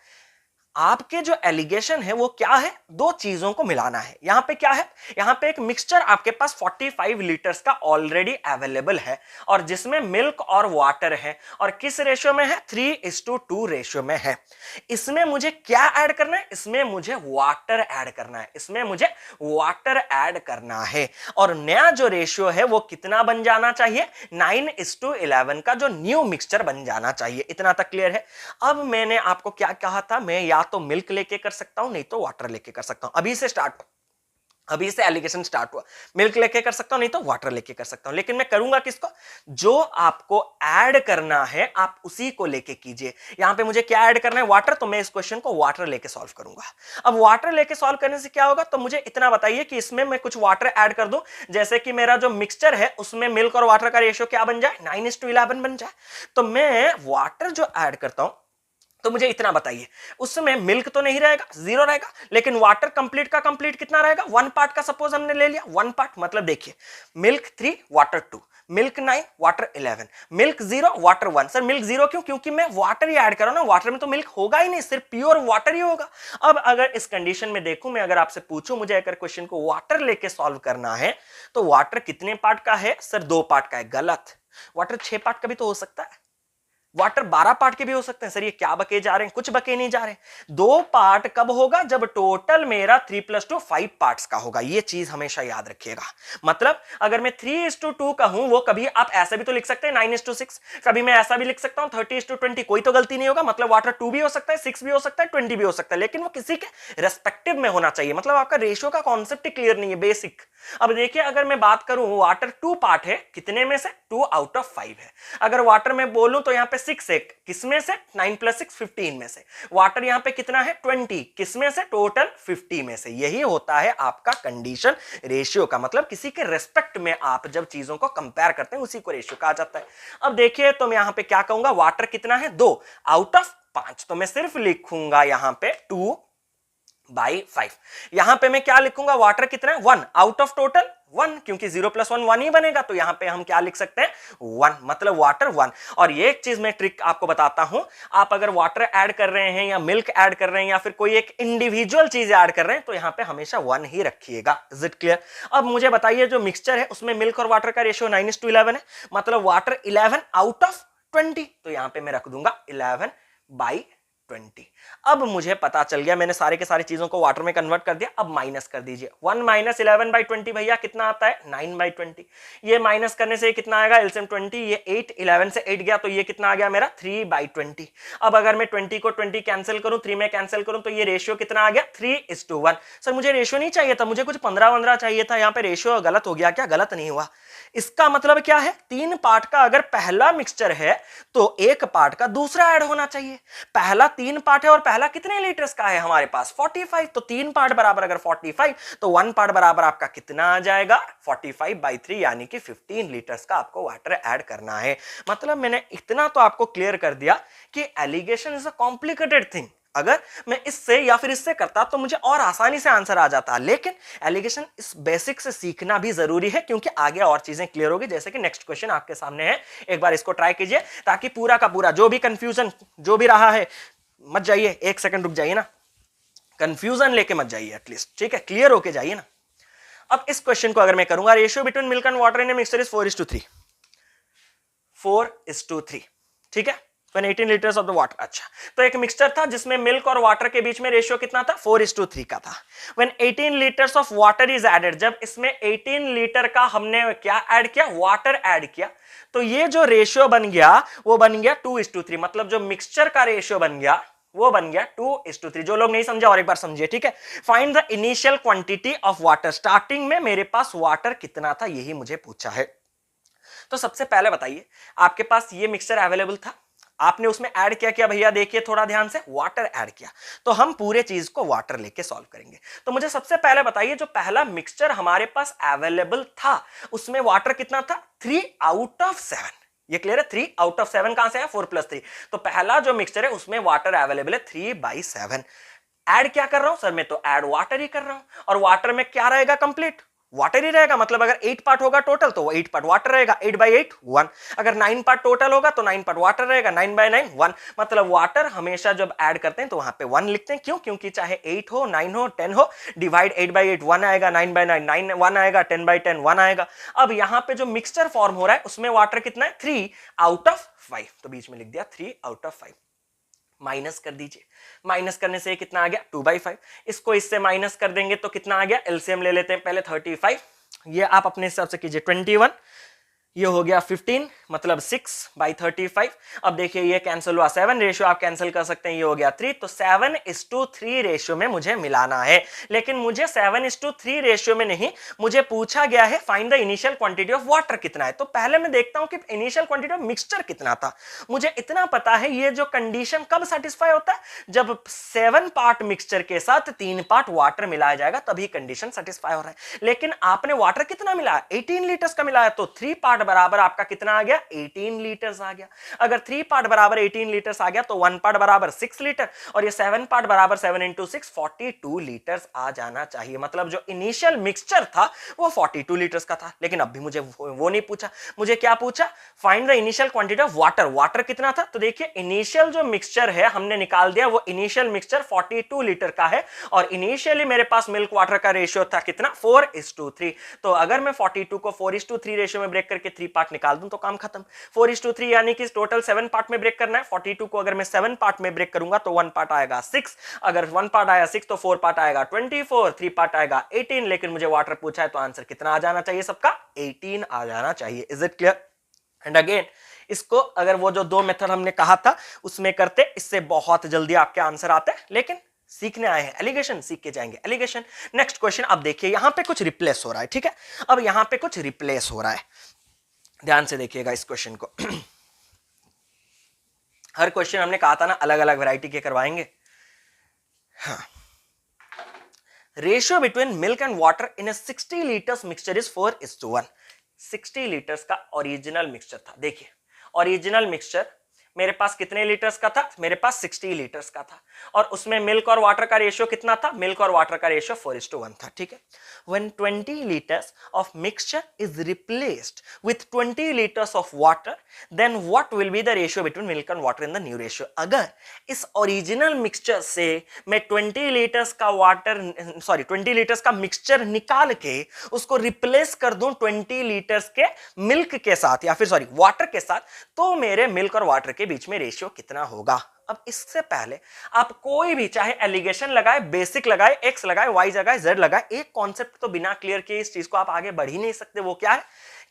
आपके जो एलिगेशन है वो क्या है? दो चीजों को मिलाना है। यहां पे क्या है? यहां पे एक मिक्सचर आपके पास 45 लीटर्स का ऑलरेडी अवेलेबल है और जिसमें मिल्क और वाटर है, और किस रेशियो में है? 3:2 रेशियो में है। इसमें मुझे क्या ऐड करना है? इसमें मुझे वाटर ऐड करना है, इसमें मुझे वाटर ऐड करना है। और नया जो रेशियो है वो कितना बन जाना चाहिए? 9:11 का जो न्यू मिक्सचर बन जाना चाहिए। इतना तक क्लियर है? अब मैंने आपको क्या कहा था, मैं या तो मिल्क लेके कर सकता हूं, नहीं तो वाटर लेके कर सकता हूं। अभी से स्टार्ट, अभी से एलिगेशन स्टार्ट हुआ। मिल्क लेके कर सकता हूं, नहीं तो वाटर लेके कर सकता हूं, लेकिन मैं करूंगा किसको? जो आपको ऐड करना है आप उसी को लेके कीजिए। यहां पे मुझे क्या ऐड करना है? वाटर, तो मैं इस क्वेश्चन को वाटर लेके सॉल्व करूंगा। अब वाटर लेके सॉल्व करने से क्या होगा? तो मुझे इतना बताइए कि इसमें मैं कुछ वाटर ऐड कर दूं, जैसे कि मेरा जो मिक्सचर है उसमें मिल्क और वाटर का रेशियो क्या बन जाए? 9:11 बन जाए। तो मैं वाटर जो ऐड करता हूं, तो मुझे इतना बताइए, उसमें मिल्क तो नहीं रहेगा, 0 रहेगा, लेकिन वाटर कंप्लीट का कंप्लीट कितना रहेगा? 1 पार्ट का सपोज हमने ले लिया, 1 पार्ट, मतलब देखिए milk 3 water 2, milk 9 water 11, milk 0 water 1। Sir milk 0 क्यों? क्योंकि मैं वाटर ही ऐड कर रहा हूं ना, वाटर में तो मिल्क होगा ही नहीं, सिर्फ प्योर वाटर ही होगा। अब अगर इस कंडीशन में देखूं, मैं अगर आपसे पूछूं मुझे अगर क्वेश्चन को वाटर लेके सॉल्व करना है, तो वाटर कितने पार्ट का है? सर 2 पार्ट का है। गलत, वाटर 6 पार्ट का भी तो हो सकता है, वाटर 12 पार्ट के भी हो सकते हैं। सर ये क्या बके जा रहे हैं? कुछ बके नहीं जा रहे। 2 पार्ट कब होगा? जब टोटल मेरा 3+2 5 पार्ट्स का होगा। ये चीज हमेशा याद रखिएगा। मतलब अगर मैं 3:2 का हूं, वो कभी आप ऐसे भी तो लिख सकते हैं 9:6, कभी मैं ऐसा भी लिख सकता हूं 30:20, कोई तो गलती नहीं होगा। मतलब वाटर 2 भी हो सकता है, 6 भी हो सकता है, 20 भी हो सकता है, लेकिन वो किसी के रेस्पेक्टिव में होना चाहिए। मतलब आपका रेशियो का कॉन्सेप्ट ही क्लियर नहीं है, बेसिक। अब देखिए अगर मैं बात करूं, वाटर 2 पार्ट है, कितने में से? 2/5 है। अगर वाटर में बोलूं तो यहां पे 6 है, किसमें से? 9+6 15 में से। वाटर यहां पे कितना है? 20, किसमें से? टोटल 50 में से। यही होता है आपका कंडीशन रेशियो का मतलब, किसी के रेस्पेक्ट में आप जब चीजों को कंपेयर करते हैं उसी को रेशियो कहा जाता है। अब देखिए तो मैं यहां पे क्या कहूंगा, वाटर कितना है? 2/5, तो मैं सिर्फ लिखूंगा यहां पे 2/5। यहां पे मैं क्या लिखूंगा? वाटर कितना है? 1 आउट ऑफ टोटल 1, क्योंकि 0 + 1 1 ही बनेगा, तो यहां पे हम क्या लिख सकते हैं? 1, मतलब वाटर 1। और ये एक चीज मैं ट्रिक आपको बताता हूं, आप अगर वाटर ऐड कर रहे हैं या मिल्क ऐड कर रहे हैं या फिर कोई एक इंडिविजुअल चीज ऐड कर रहे हैं, तो यहां पे हमेशा 1 ही रखिएगा। Is it clear? अब मुझे बताइए जो मिक्सचर है उसमें मिल्क और वाटर का रेशियो 9:11 है, मतलब वाटर 11 आउट ऑफ 20, तो यहां पे मैं रख दूंगा 11/20। अब मुझे पता चल गया, मैंने सारे के सारी चीजों को वाटर में कन्वर्ट कर दिया। अब माइनस कर दीजिए, 1 - 11/20 भैया कितना आता है? 9/20। ये माइनस करने से कितना आएगा? एलसीएम 20, ये 8, 11 से 8 गया, तो ये कितना आ गया मेरा? 3/20। अब अगर मैं 20 को 20 कैंसिल करूं, 3 में कैंसिल करूं, तो ये रेशियो कितना आ गया? 3:1। सर मुझे रेशियो नहीं चाहिए था, मुझे कुछ 15-15 चाहिए था। यहाँ पे रेशियो गलत हो गया क्या? गलत नहीं हुआ। इसका मतलब क्या है? 3 पार्ट का अगर पहला मिक्सचर है तो 1 पार्ट का दूसरा ऐड होना चाहिए। पहला 3 पार्ट है और पहला कितने लीटर्स का है हमारे पास? 45, तो 3 पार्ट बराबर अगर 45, तो 1 पार्ट बराबर आपका कितना आ जाएगा? 45/3, यानी कि 15 लीटर्स का आपको वाटर ऐड करना है। मतलब मैंने इतना तो आपको क्लियर कर दिया कि alligation is a complicated thing. अगर मैं इससे या फिर इससे करता तो मुझे और आसानी से आंसर आ जाता, लेकिन एलिगेशन इस बेसिक से सीखना भी जरूरी है, क्योंकि आगे और चीजें क्लियर होगी। जैसे कि नेक्स्ट क्वेश्चन आपके सामने है, एक बार इसको ट्राई कीजिए, ताकि पूरा का पूरा जो भी कंफ्यूजन जो भी रहा है, मत जाइए, 1 सेकंड रुक जाइए ना, कंफ्यूजन लेके मत जाइए, एटलीस्ट, ठीक है, क्लियर होके जाइए ना। अब इस क्वेश्चन को अगर मैं करूंगा, ratio between milk and water in a mixture is 4:3, 4:3, ठीक है, 18 लीटर्स ऑफ द वाटर। अच्छा, तो एक मिक्सचर था जिसमें मिल्क और वाटर के बीच में रेशियो कितना था, 4:3 का था। When 18 litres of water is added, जब इसमें 18 लीटर का हमने क्या ऐड किया, वाटर ऐड किया, तो ये जो रेशियो बन गया वो बन गया 2:3, मतलब जो मिक्सचर का रेशियो बन गया वो बन गया 2:3। जो लोग नहीं समझे और एक बार समझिए, ठीक है। Find the initial quantity of water, starting में मेरे पास वाटर कितना था यही मुझे पूछा है। तो सबसे पहले बताइए, आपके पास ये मिक्सचर अवेलेबल था, आपने उसमें ऐड क्या किया भैया, देखिए थोड़ा ध्यान से, वाटर ऐड किया, तो हम पूरे चीज को वाटर लेके सॉल्व करेंगे। तो मुझे सबसे पहले बताइए, जो पहला मिक्सचर हमारे पास अवेलेबल था उसमें वाटर कितना था, 3/7। ये क्लियर है, 3/7 कहां से है, 4+3। तो पहला जो मिक्सचर है उसमें वाटर अवेलेबल है 3/7। ऐड क्या कर रहा हूं सर, मैं तो ऐड वाटर ही कर रहा हूं, और वाटर में क्या रहेगा, कंप्लीट वाटर ही रहेगा। मतलब अगर 8 पार्ट होगा टोटल तो वो 8 पार्ट वाटर रहेगा, 8/8 1। अगर 9 पार्ट टोटल होगा तो 9 पार्ट वाटर रहेगा, 9/9 1। मतलब वाटर हमेशा जब ऐड करते हैं तो वहां पे 1 लिखते हैं, क्यों, क्योंकि चाहे 8 हो, 9 हो, 10 हो, डिवाइड 8/8 1 आएगा, 9/9 9 1 आएगा, 10/10 1 आएगा। अब यहां पे जो मिक्सचर फॉर्म हो रहा है उसमें वाटर कितना है, 3/5, तो बीच में लिख दिया 3/5। माइनस कर दीजिए, माइनस करने से कितना आ गया, 2/5। इसको इससे माइनस कर देंगे तो कितना आ गया, एलसीएम ले लेते हैं पहले, 35, ये आप अपने हिसाब से कीजिए, 21, ये हो गया 15, मतलब 6/35। अब देखिए ये कैंसिल हुआ, 7 रेशियो आप कैंसिल कर सकते हैं, ये हो गया 3। तो 7:3 रेशियो में मुझे मिलाना है, लेकिन मुझे 7:3 रेशियो में नहीं, मुझे पूछा गया है find the initial quantity of water कितना है। तो पहले मैं देखता हूं कि इनिशियल क्वांटिटी ऑफ मिक्सचर कितना था। मुझे इतना पता है ये जो कंडीशन कब सेटिस्फाई होता है, जब 7 पार्ट मिक्सचर के साथ 3 पार्ट वाटर मिलाया जाएगा, तभी कंडीशन सेटिस्फाई हो रहा है। लेकिन आपने वाटर कितना मिलाया, 18 लीटर्स का मिलाया, तो 3 पार्ट बराबर आपका कितना आ गया, 18 लीटर्स आ गया। अगर 3 पार्ट बराबर 18 लीटर्स आ गया तो 1 पार्ट बराबर 6 लीटर, और ये 7 पार्ट बराबर 7 × 6 42 लीटर्स आ जाना चाहिए। मतलब जो इनिशियल मिक्सचर था वो 42 लीटर्स का था। लेकिन अब भी मुझे वो नहीं पूछा, मुझे क्या पूछा, find the initial quantity of water. Water कितना था, तो देखिए इनिशियल जो मिक्सचर है हमने निकाल दिया, वो इनिशियल मिक्सचर 42 लीटर का है, और इनिशियली मेरे पास मिल्क वाटर का रेशियो था कितना, 4:3। तो अगर मैं 42 को 4:3 रेशियो में ब्रेक करके 3 पार्ट निकाल दूं तो काम खत्म। 4:3 यानी कि टोटल 7 पार्ट में ब्रेक करना है। 42 को अगर मैं 7 पार्ट में ब्रेक करूंगा तो 1 पार्ट आएगा 6, अगर 1 पार्ट आया 6 तो 4 पार्ट आएगा 24, 3 पार्ट आएगा 18। लेकिन मुझे वाटर पूछा है तो आंसर कितना आ जाना चाहिए, सबका 18 आ जाना चाहिए। Is it clear? And again इसको अगर वो जो 2 मेथड हमने कहा था उसमें करते, इससे बहुत जल्दी आपके आंसर आते हैं। लेकिन सीखने आए हैं, एलिगेशन सीख के जाएंगे, एलिगेशन। नेक्स्ट क्वेश्चन, अब देखिए यहां पे कुछ रिप्लेस हो रहा है, ठीक है। अब यहां पे कुछ रिप्लेस हो रहा है, ध्यान से देखिएगा इस क्वेश्चन को। हर क्वेश्चन हमने कहा था ना अलग अलग वैरायटी के करवाएंगे। हाँ, ratio between milk and water in A 60 litres mixture is 4:1। 60 litres का ओरिजिनल मिक्सचर था। देखिए ओरिजिनल मिक्सचर मेरे पास कितने लीटर्स का था, मेरे पास 60 लीटर्स का था, और उसमें मिल्क और वाटर का रेशियो कितना था, मिल्क और वाटर का रेशियो 4:1 था, ठीक है। When 20 liters of mixture is replaced with 20 liters of water, then what will be the ratio between milk and water in the new ratio? अगर इस ओरिजिनल मिक्सचर से मैं 20 लीटर्स का वाटर, 20 लीटर्स का मिक्सचर निकाल के उसको रिप्लेस कर दूं 20 लीटर्स के मिल्क के साथ, या फिर वाटर के साथ, तो मेरे मिल्क और वाटर के बीच में रेशियो कितना होगा। अब इससे पहले आप कोई भी चाहे एलिगेशन लगाए, बेसिक लगाए, एक्स लगाए, वाई लगाए, जेड लगाए, एक कॉन्सेप्ट तो बिना क्लियर किए इस चीज को आप आगे बढ़ ही नहीं सकते। वो क्या है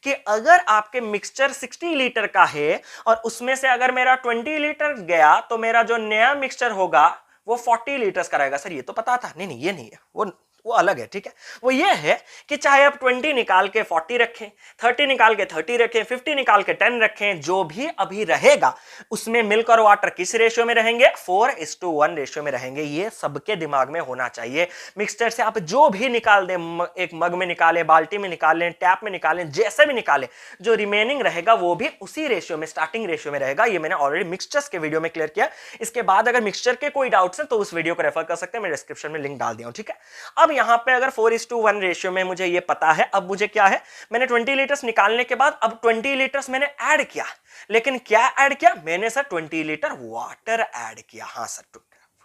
कि अगर आपके मिक्सचर 60 लीटर का है और उसमें से अगर मेरा 20 लीटर गया तो मेरा जो नया मिक्सचर होगा वो 40 लीटर्स का रहेगा। सर ये तो पता था, नहीं ये नहीं है, वो अलग है, ठीक है। वो ये है कि चाहे आप 20 निकाल के 40 रखें, 30 निकाल के 30 रखें, 50 निकाल के 10 रखें, जो भी अभी रहेगा उसमें मिल्क और वाटर किस रेशियो में रहेंगे, 4:1 रेशियो में रहेंगे। ये सबके दिमाग में होना चाहिए। मिक्सचर से आप जो भी निकाल दें, एक मग में निकालें, बाल्टी में निकालें, टैप में निकालें, जैसे भी निकालें, जो रिमेनिंग रहेगा वो भी उसी रेशियो में, स्टार्टिंग रेशियो में रहेगा। ये मैंने ऑलरेडी मिक्सचर्स के वीडियो में क्लियर किया। इसके बाद अगर मिक्सचर के कोई डाउट्स हैं तो उस वीडियो को रेफर कर सकते हैं, मैं डिस्क्रिप्शन में लिंक डाल दिया हूं, ठीक है। अब यहां पे अगर 4:1 रेशियो में मुझे ये पता है, अब मुझे क्या है, मैंने 20 लीटर्स निकालने के बाद अब 20 लीटर्स मैंने ऐड किया, लेकिन क्या ऐड किया मैंने, सर 20 लीटर वाटर ऐड किया। हाँ सर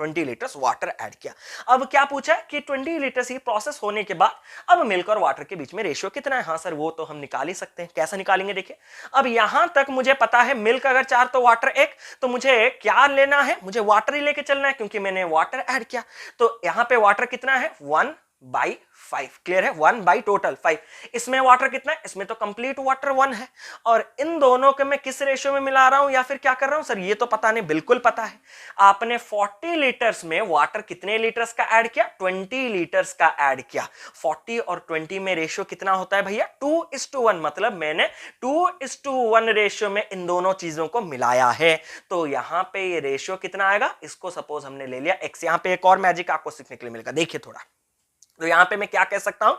20 लीटर्स वाटर ऐड किया। अब क्या पूछा है कि 20 लीटर्स ही प्रोसेस होने के बाद अब मिल्क और वाटर के बीच में रेशियो कितना है। हाँ सर वो तो हम निकाल ही सकते हैं। कैसे निकालेंगे देखिए, अब यहां तक मुझे पता है मिल्क अगर 4 तो वाटर 1, तो मुझे क्या लेना है, मुझे वाटर ही लेके चलना है क्योंकि मैंने वाटर ऐड किया। तो यहां पे वाटर कितना है 1/5, क्लियर है, 1 टोटल 5। इसमें वाटर कितना है, इसमें तो कंप्लीट वाटर 1 है। और इन दोनों के मैं किस रेशियो में मिला रहा हूं या फिर क्या कर रहा हूं सर, ये तो पता नहीं, बिल्कुल पता है। आपने 40 लीटर्स में वाटर कितने लीटर्स का ऐड किया, 20 लीटर्स का ऐड किया। 40 और 20 में रेशियो कितना होता है भैया 2:1, मतलब मैंने 2:1 रेशियो में इन दोनों चीजों को मिलाया है। तो यहां पे ये रेशियो कितना आएगा, इसको सपोज हमने ले लिया x। यहां पे एक और मैजिक आपको सीखने के लिए मिलेगा, देखिए थोड़ा। तो यहां पे मैं क्या कह सकता हूं,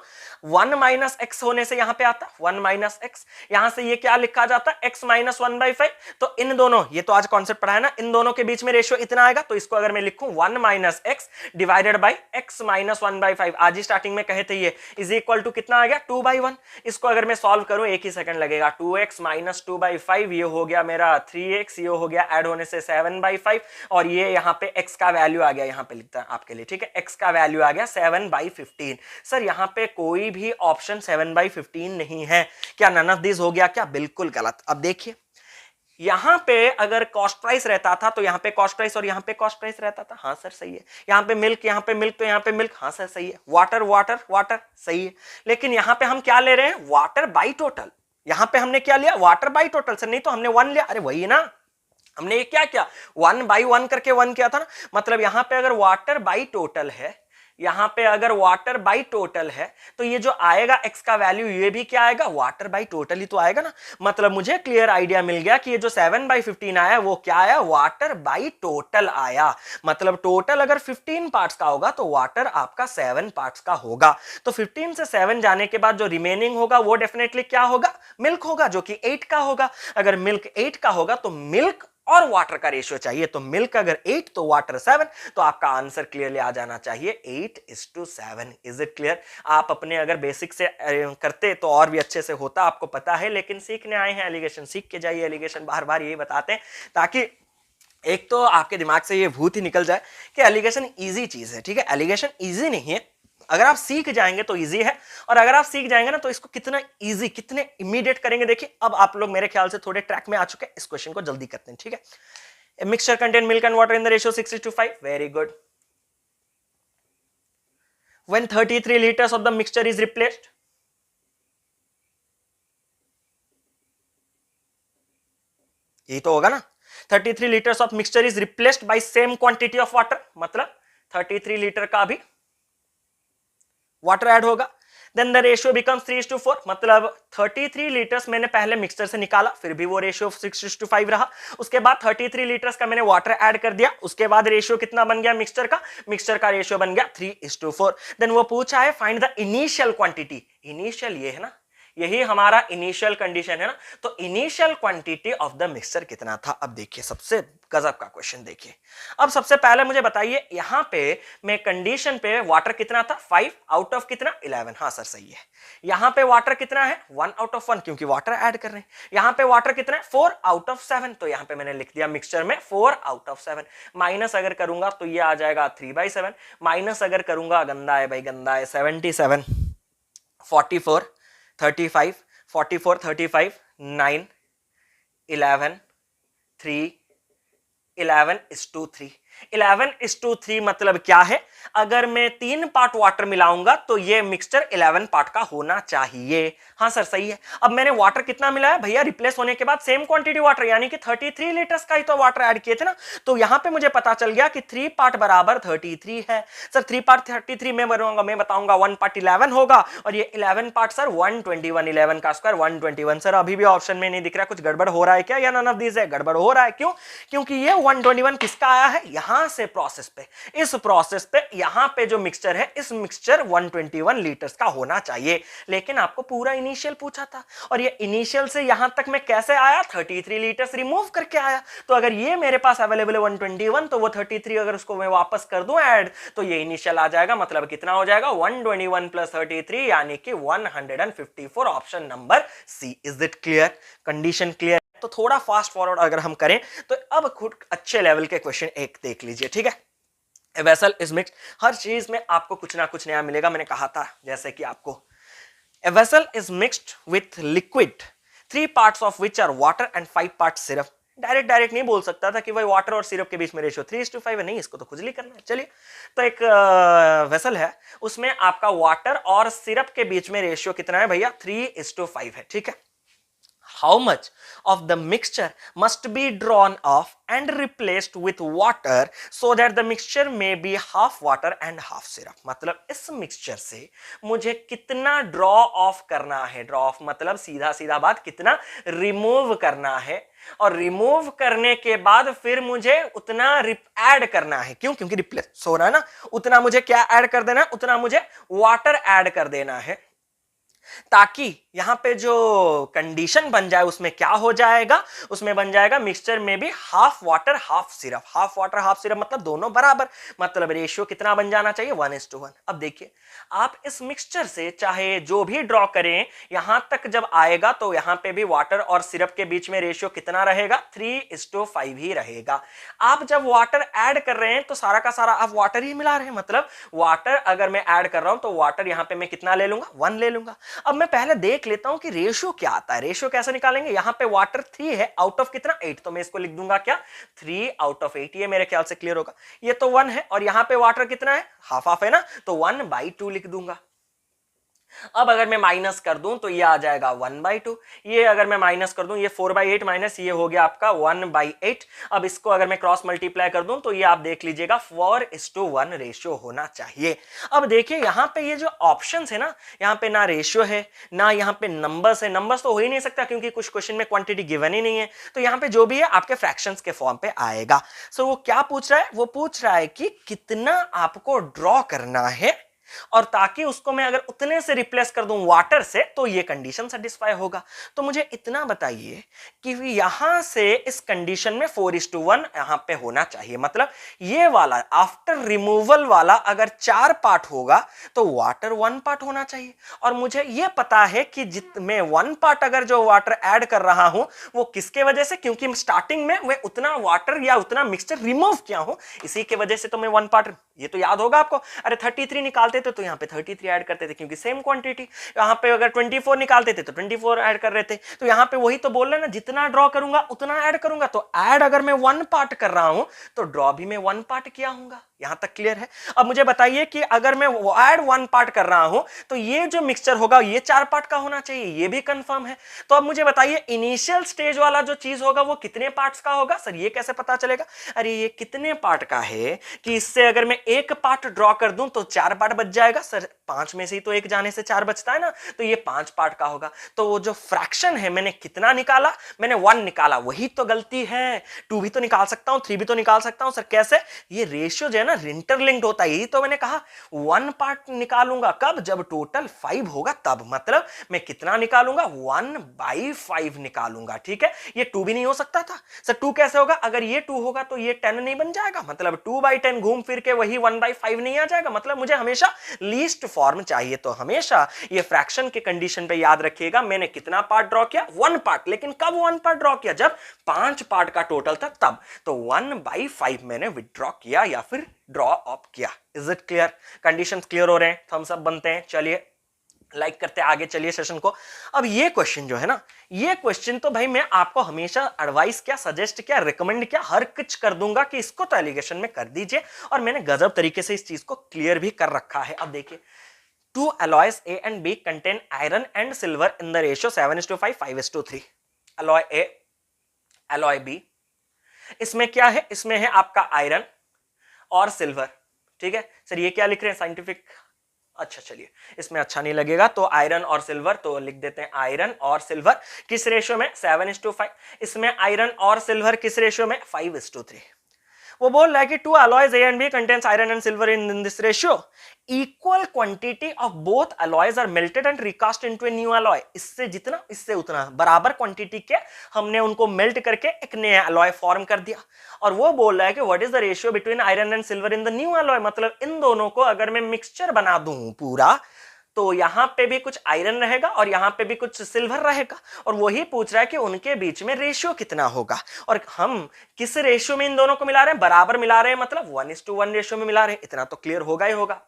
1 - x होने से यहां पे आता 1 - x, यहां से ये क्या लिखा जाता x - 1/5। तो इन दोनों, ये तो आज कॉन्सेप्ट पढ़ा है ना, इन दोनों के बीच में रेशियो इतना आएगा। तो इसको अगर मैं लिखूं 1 - x डिवाइडेड बाई x - 1/5, आज ही स्टार्टिंग में कहे थे ये, इज इक्वल टू कितना आ गया 2/1। इसको अगर मैं सॉल्व करूं एक ही सेकंड लगेगा, 2x - 2/5 ये हो गया मेरा 3x, ये हो गया ऐड होने से 7/5, और ये यहाँ पे x का वैल्यू आ गया, यहाँ पे लिखता है आपके लिए, ठीक है, x का वैल्यू आ गया 7/15। सर यहां पे कोई भी ऑप्शन 7/15 नहीं है, क्या नन ऑफ दिस हो गया क्या, बिल्कुल गलत। अब देखिए यहां पे अगर कॉस्ट प्राइस रहता था तो यहां पे कॉस्ट प्राइस और यहां पे कॉस्ट प्राइस रहता था, हाँ सर सही है। यहां पे मिल्क, यहां पे मिल्क, तो यहां पे मिल्क, हाँ सर सही है। वाटर वाटर वाटर, सही है। लेकिन यहां पे हम क्या ले रहे हैं, वाटर बाई टोटल। यहां पे हमने क्या लिया, वाटर बाई टोटल। सर नहीं तो हमने 1 लिया, अरे वही ना, हमने ये क्या किया 1/1 करके 1 किया था ना। मतलब यहां पे अगर वाटर बाई टोटल है, यहां पे अगर वाटर बाई टोटल है, तो ये जो आएगा x का वैल्यू ये भी क्या आएगा, वाटर बाई टोटल ही तो आएगा ना। मतलब मुझे क्लियर आइडिया मिल गया कि ये जो 7/15 आया वो क्या आया, वाटर बाई टोटल आया। मतलब टोटल अगर 15 पार्ट्स का होगा तो वाटर आपका 7 पार्ट्स का होगा। तो 15 से 7 जाने के बाद जो रिमेनिंग होगा वो डेफिनेटली क्या होगा, मिल्क होगा, जो कि 8 का होगा। अगर मिल्क 8 का होगा तो मिल्क और वाटर का रेशियो चाहिए, तो मिल्क अगर 8 तो वाटर 7, तो आपका आंसर क्लियरली आ जाना चाहिए 8:7। Is it clear. आप अपने अगर बेसिक से करते तो और भी अच्छे से होता, आपको पता है, लेकिन सीखने आए हैं एलिगेशन, सीख के जाइए। एलिगेशन बार बार यही बताते हैं ताकि एक तो आपके दिमाग से ये भूत ही निकल जाए कि एलिगेशन इजी चीज है, ठीक है। एलिगेशन इजी नहीं है, अगर आप सीख जाएंगे तो इजी है, और अगर आप सीख जाएंगे ना तो इसको कितना इजी, कितने इमीडिएट करेंगे। देखिए अब आप लोग मेरे ख्याल से थोड़े ट्रैक में आ चुके हैं, इस क्वेश्चन को जल्दी करते हैं, ठीक है। Mixture contain milk and water in the ratio 6:5, very good. When 33 litres of the mixture is replaced, यही तो होगा ना, 33 litres of mixture is replaced by same quantity of water, मतलब 33 लीटर का भी वाटर ऐड होगा। देन द रेशियो बिकम्स 3:4, मतलब 33 litres मैंने पहले मिक्सचर से निकाला, फिर भी वो रेशियो 6:5 रहा। उसके बाद 33 लीटर्स का मैंने वाटर ऐड कर दिया, उसके बाद रेशियो कितना बन गया मिक्सचर का, मिक्सचर का रेशियो बन गया 3:4। देन वो पूछा है find the initial quantity, initial ये है ना, यही हमारा इनिशियल कंडीशन है ना। तो initial quantity of the mixture कितना था। अब देखिए सबसे गजब का क्वेश्चन देखिए। अब सबसे पहले मुझे बताइए यहां पे मैं कंडीशन पे वाटर कितना था 5 आउट ऑफ कितना 11, हाँ सर सही है। यहां पे वाटर कितना है 1 आउट ऑफ 1, क्योंकि वाटर ऐड कर रहे हैं। यहां पे वाटर कितना है 4 आउट ऑफ 7, तो यहां पे मैंने लिख दिया मिक्सचर में 4 आउट ऑफ 7। माइनस अगर करूंगा तो ये आ जाएगा 3/7, माइनस अगर करूंगा गंदा है भाई गंदा है, 77 44 35 44 35 9 11 3 11:3, 11:3 मतलब क्या है, अगर मैं 3 पार्ट वाटर मिलाऊंगा तो ये मिक्सचर 11 पार्ट का होना चाहिए। हाँ सर सही है। अब मैंने वाटर कितना मिलाया भैया, रिप्लेस होने के बाद सेम क्वांटिटी वाटर, यानी कि 33 लीटर्स का ही तो वाटर ऐड किए थे ना। तो यहां पे मुझे पता चल गया कि 3 पार्ट बराबर 33 है। सर 3 पार्ट 33 में बनूंगा, मैं बताऊंगा 1 पार्ट 11 होगा, और ये 11 पार्ट सर 121, 11 का स्क्वायर 121। सर अभी भी ऑप्शन में नहीं दिख रहा, कुछ गड़बड़ हो रहा है क्या, या नन ऑफ दिस है, गड़बड़ हो रहा है। क्यों, क्योंकि ये 121 किसका आया है, यहां से प्रोसेस पे, इस प्रोसेस पे यहां पे जो मिक्सचर है, इस मिक्सचर 121 लीटर्स का होना चाहिए। लेकिन आपको पूरा इनिशियल पूछा था, और ये इनिशियल से यहां तक मैं कैसे आया, 33 लीटर्स रिमूव करके आया। तो अगर ये मेरे पास अवेलेबल है 121, तो वो 33 अगर उसको मैं वापस कर दूं ऐड, तो ये इनिशियल आ जाएगा। मतलब कितना हो जाएगा 121 + 33, यानी कि 154। Option number C. Is it clear, condition clear. तो थोड़ा फास्ट फॉरवर्ड अगर हम करें तो अब खुद अच्छे लेवल के क्वेश्चन एक देख लीजिए, ठीक है। ए वेसल इज मिक्स्ड, हर चीज में आपको कुछ ना कुछ नया मिलेगा। मैंने कहा था जैसे कि आपको a vessel is mixed with liquid 3 parts of which are water and 5 parts syrup. Direct direct नहीं बोल सकता था कि भाई वाटर और सिरप के बीच में रेशियो 3:5 है, नहीं, इसको तो खुजली करना है। चलिए, तो एक वेसल है, उसमें आपका वाटर और सिरप के बीच में रेशियो कितना है भैया? 3:5 है, ठीक है। How much of the mixture must be drawn off and replaced with water so that the mixture may be half water and half syrup? मतलब इस मिक्सचर से मुझे कितना ड्रॉ ऑफ करना है? ड्रॉ ऑफ मतलब सीधा सीधा बात, कितना रिमूव करना है, और रिमूव करने के बाद फिर मुझे उतना ऐड करना है। क्यों? क्योंकि रिप्लेस हो रहा है ना, उतना मुझे क्या ऐड कर देना है? उतना मुझे वाटर ऐड कर देना है, ताकि यहां पे जो कंडीशन बन जाए उसमें क्या हो जाएगा? उसमें बन जाएगा मिक्सचर में भी half water half syrup. Half water half syrup मतलब दोनों बराबर, मतलब रेशियो कितना बन जाना चाहिए? 1:1। अब देखिए, आप इस मिक्सचर से चाहे जो भी ड्रॉ करें, यहां तक जब आएगा तो यहां पे भी वाटर और सिरप के बीच में रेशियो कितना रहेगा? 3:5 ही रहेगा। आप जब वाटर ऐड कर रहे हैं तो सारा का सारा आप वाटर ही मिला रहे हैं, मतलब वाटर अगर मैं ऐड कर रहा हूं तो वाटर यहां पे मैं कितना ले लूंगा? 1 ले लूंगा। अब मैं पहले देख लेता हूं कि रेशियो क्या आता है। रेशियो कैसे निकालेंगे? यहां पे वाटर 3 है, आउट ऑफ कितना? 8, तो मैं इसको लिख दूंगा क्या? 3/8। ये मेरे ख्याल से क्लियर होगा। ये तो 1 है, और यहां पे वाटर कितना है? हाफ हाफ है ना, तो 1/2 लिख दूंगा। अब अगर मैं माइनस कर दूं तो ये आ जाएगा 1/2। ये अगर मैं माइनस कर दूं, ये 4/8 माइनस ये हो गया आपका 1/8। अब इसको अगर मैं क्रॉस मल्टीप्लाई कर दूं तो ये आप देख लीजिएगा 4:1 रेशियो होना चाहिए। अब देखिए यहां पे ये जो ऑप्शंस है ना, यहां पे ना रेशियो है ना यहां पे नंबर्स है। नंबर्स तो हो ही नहीं सकता क्योंकि कुछ क्वेश्चन में क्वांटिटी गिवन ही नहीं है। तो यहां पे जो भी है आपके फ्रैक्शंस के फॉर्म पे आएगा। सो वो क्या पूछ रहा है? वो पूछ रहा है कि कितना आपको ड्रॉ करना है, और ताकि उसको मैं अगर उतने से रिप्लेस कर दूं वाटर से तो ये कंडीशन सेटिस्फाई होगा। तो मुझे इतना बताइए कि यहां से इस कंडीशन में 4:1 यहां पे होना चाहिए। मतलब ये वाला आफ्टर रिमूवल वाला अगर 4 पार्ट होगा तो वाटर 1 पार्ट होना चाहिए। और मुझे ये पता है कि मैं 1 पार्ट अगर जो वाटर ऐड कर रहा हूं वो किसके वजह से? क्योंकि स्टार्टिंग में मैं उतना वाटर या उतना मिक्सचर रिमूव किया हूं, इसी के वजह से तो मैं 1 पार्ट। ये तो याद होगा आपको। अरे 33 निकालते थे तो यहाँ पे 33 ऐड करते थे क्योंकि सेम क्वांटिटी। यहाँ पे अगर 24 निकालते थे तो 24 ऐड कर रहे थे। तो यहाँ पे वही तो बोल रहे हैं ना, जितना ड्रॉ करूंगा उतना ऐड करूंगा। तो ऐड अगर मैं 1 पार्ट कर रहा हूं तो ड्रॉ भी मैं 1 पार्ट किया हूंगा। यहां तक क्लियर है? अब मुझे बताइए कि अगर मैं ऐड 1 पार्ट कर रहा हूं तो ये जो मिक्सचर होगा ये 4 पार्ट का होना चाहिए, ये भी कंफर्म है। तो अब मुझे बताइए इनिशियल स्टेज वाला जो चीज होगा वो कितने पार्ट्स का होगा? सर ये कैसे पता चलेगा? अरे ये कितने पार्ट का है कि इससे अगर मैं 1 पार्ट ड्रॉ कर दूं तो 4 पार्ट बच जाएगा। सर 5 में से ही तो 1 जाने से 4 बचता है ना, तो ये 5 पार्ट का होगा। तो वो जो फ्रैक्शन है मैंने कितना निकाला? मैंने 1 निकाला। वही तो गलती है। 2 भी तो निकाल सकता हूं, 3 भी तो निकाल सकता हूं। सर कैसे? ये रेशियो जो है ना इंटरलिंक्ड होता है। यही तो मैंने कहा 1 पार्ट निकालूंगा कब? जब टोटल 5 होगा तब। मतलब मैं कितना निकालूंगा? 1/5 निकालूंगा। ठीक है, ये 2 भी नहीं हो सकता था। सर 2 कैसे होगा? अगर ये 2 होगा तो ये 10 नहीं बन जाएगा। मतलब 2/10 घूम फिर के वही 1/5 नहीं आ जाएगा। मतलब मुझे हमेशा लीस्ट फॉर्म चाहिए। तो हमेशा ये फ्रैक्शन के कंडीशन पे याद रखिएगा, मैंने कितना पार्ट ड्रॉ किया? 1 पार्ट। लेकिन कब 1 पार्ट ड्रॉ किया? जब 5 पार्ट का टोटल था तब। तो 1/5 मैंने विथड्रॉ किया या फिर ड्रॉ ऑफ किया। Is it clear? Conditions clear हो रहे हैं? थम्स अप बनते हैं। चलिए लाइक करते आगे चलिए सेशन को। अब ये क्वेश्चन जो है ना, ये क्वेश्चन तो भाई मैं आपको हमेशा एडवाइस क्या, सजेस्ट क्या, रिकमेंड क्या, हर कुछ कर दूंगा कि इसको तो एलिगेशन में कर दीजिए। और मैंने गजब तरीके से इस चीज को क्लियर भी कर रखा है। अब देखिए, 2 alloys A and B contain iron and silver in the ratio 7:5, 5:3. alloy A, alloy B, इसमें क्या है? इसमें है आपका आयरन और सिल्वर। ठीक है सर, ये क्या लिख रहे हैं साइंटिफिक? अच्छा चलिए, इसमें अच्छा नहीं लगेगा तो आयरन और सिल्वर तो लिख देते हैं आयरन और सिल्वर। किस रेशियो में? 7:5। इसमें आयरन और सिल्वर किस रेशियो में? 5:3। वो बोल रहा है कि 2 alloys A and B contains iron and silver in this ratio. Equal quantity of both alloys are melted and recast into a new alloy. इससे जितना इससे उतना बराबर क्वांटिटी के हमने उनको मेल्ट करके एक नया alloy फॉर्म कर दिया। और वो बोल रहा है कि what is the ratio between iron and silver in the new alloy। मतलब इन दोनों को अगर मैं मिक्सचर बना दूं पूरा तो यहां पे भी कुछ आयरन रहेगा और यहां पे भी कुछ सिल्वर रहेगा, और वही पूछ रहा है कि उनके बीच में रेशियो कितना होगा। और हम किस रेशियो में इन दोनों को मिला रहे हैं, बराबर मिला रहे हैं, मतलब 1:1 रेशियो में मिला रहे हैं। इतना तो क्लियर होगा ही होगा।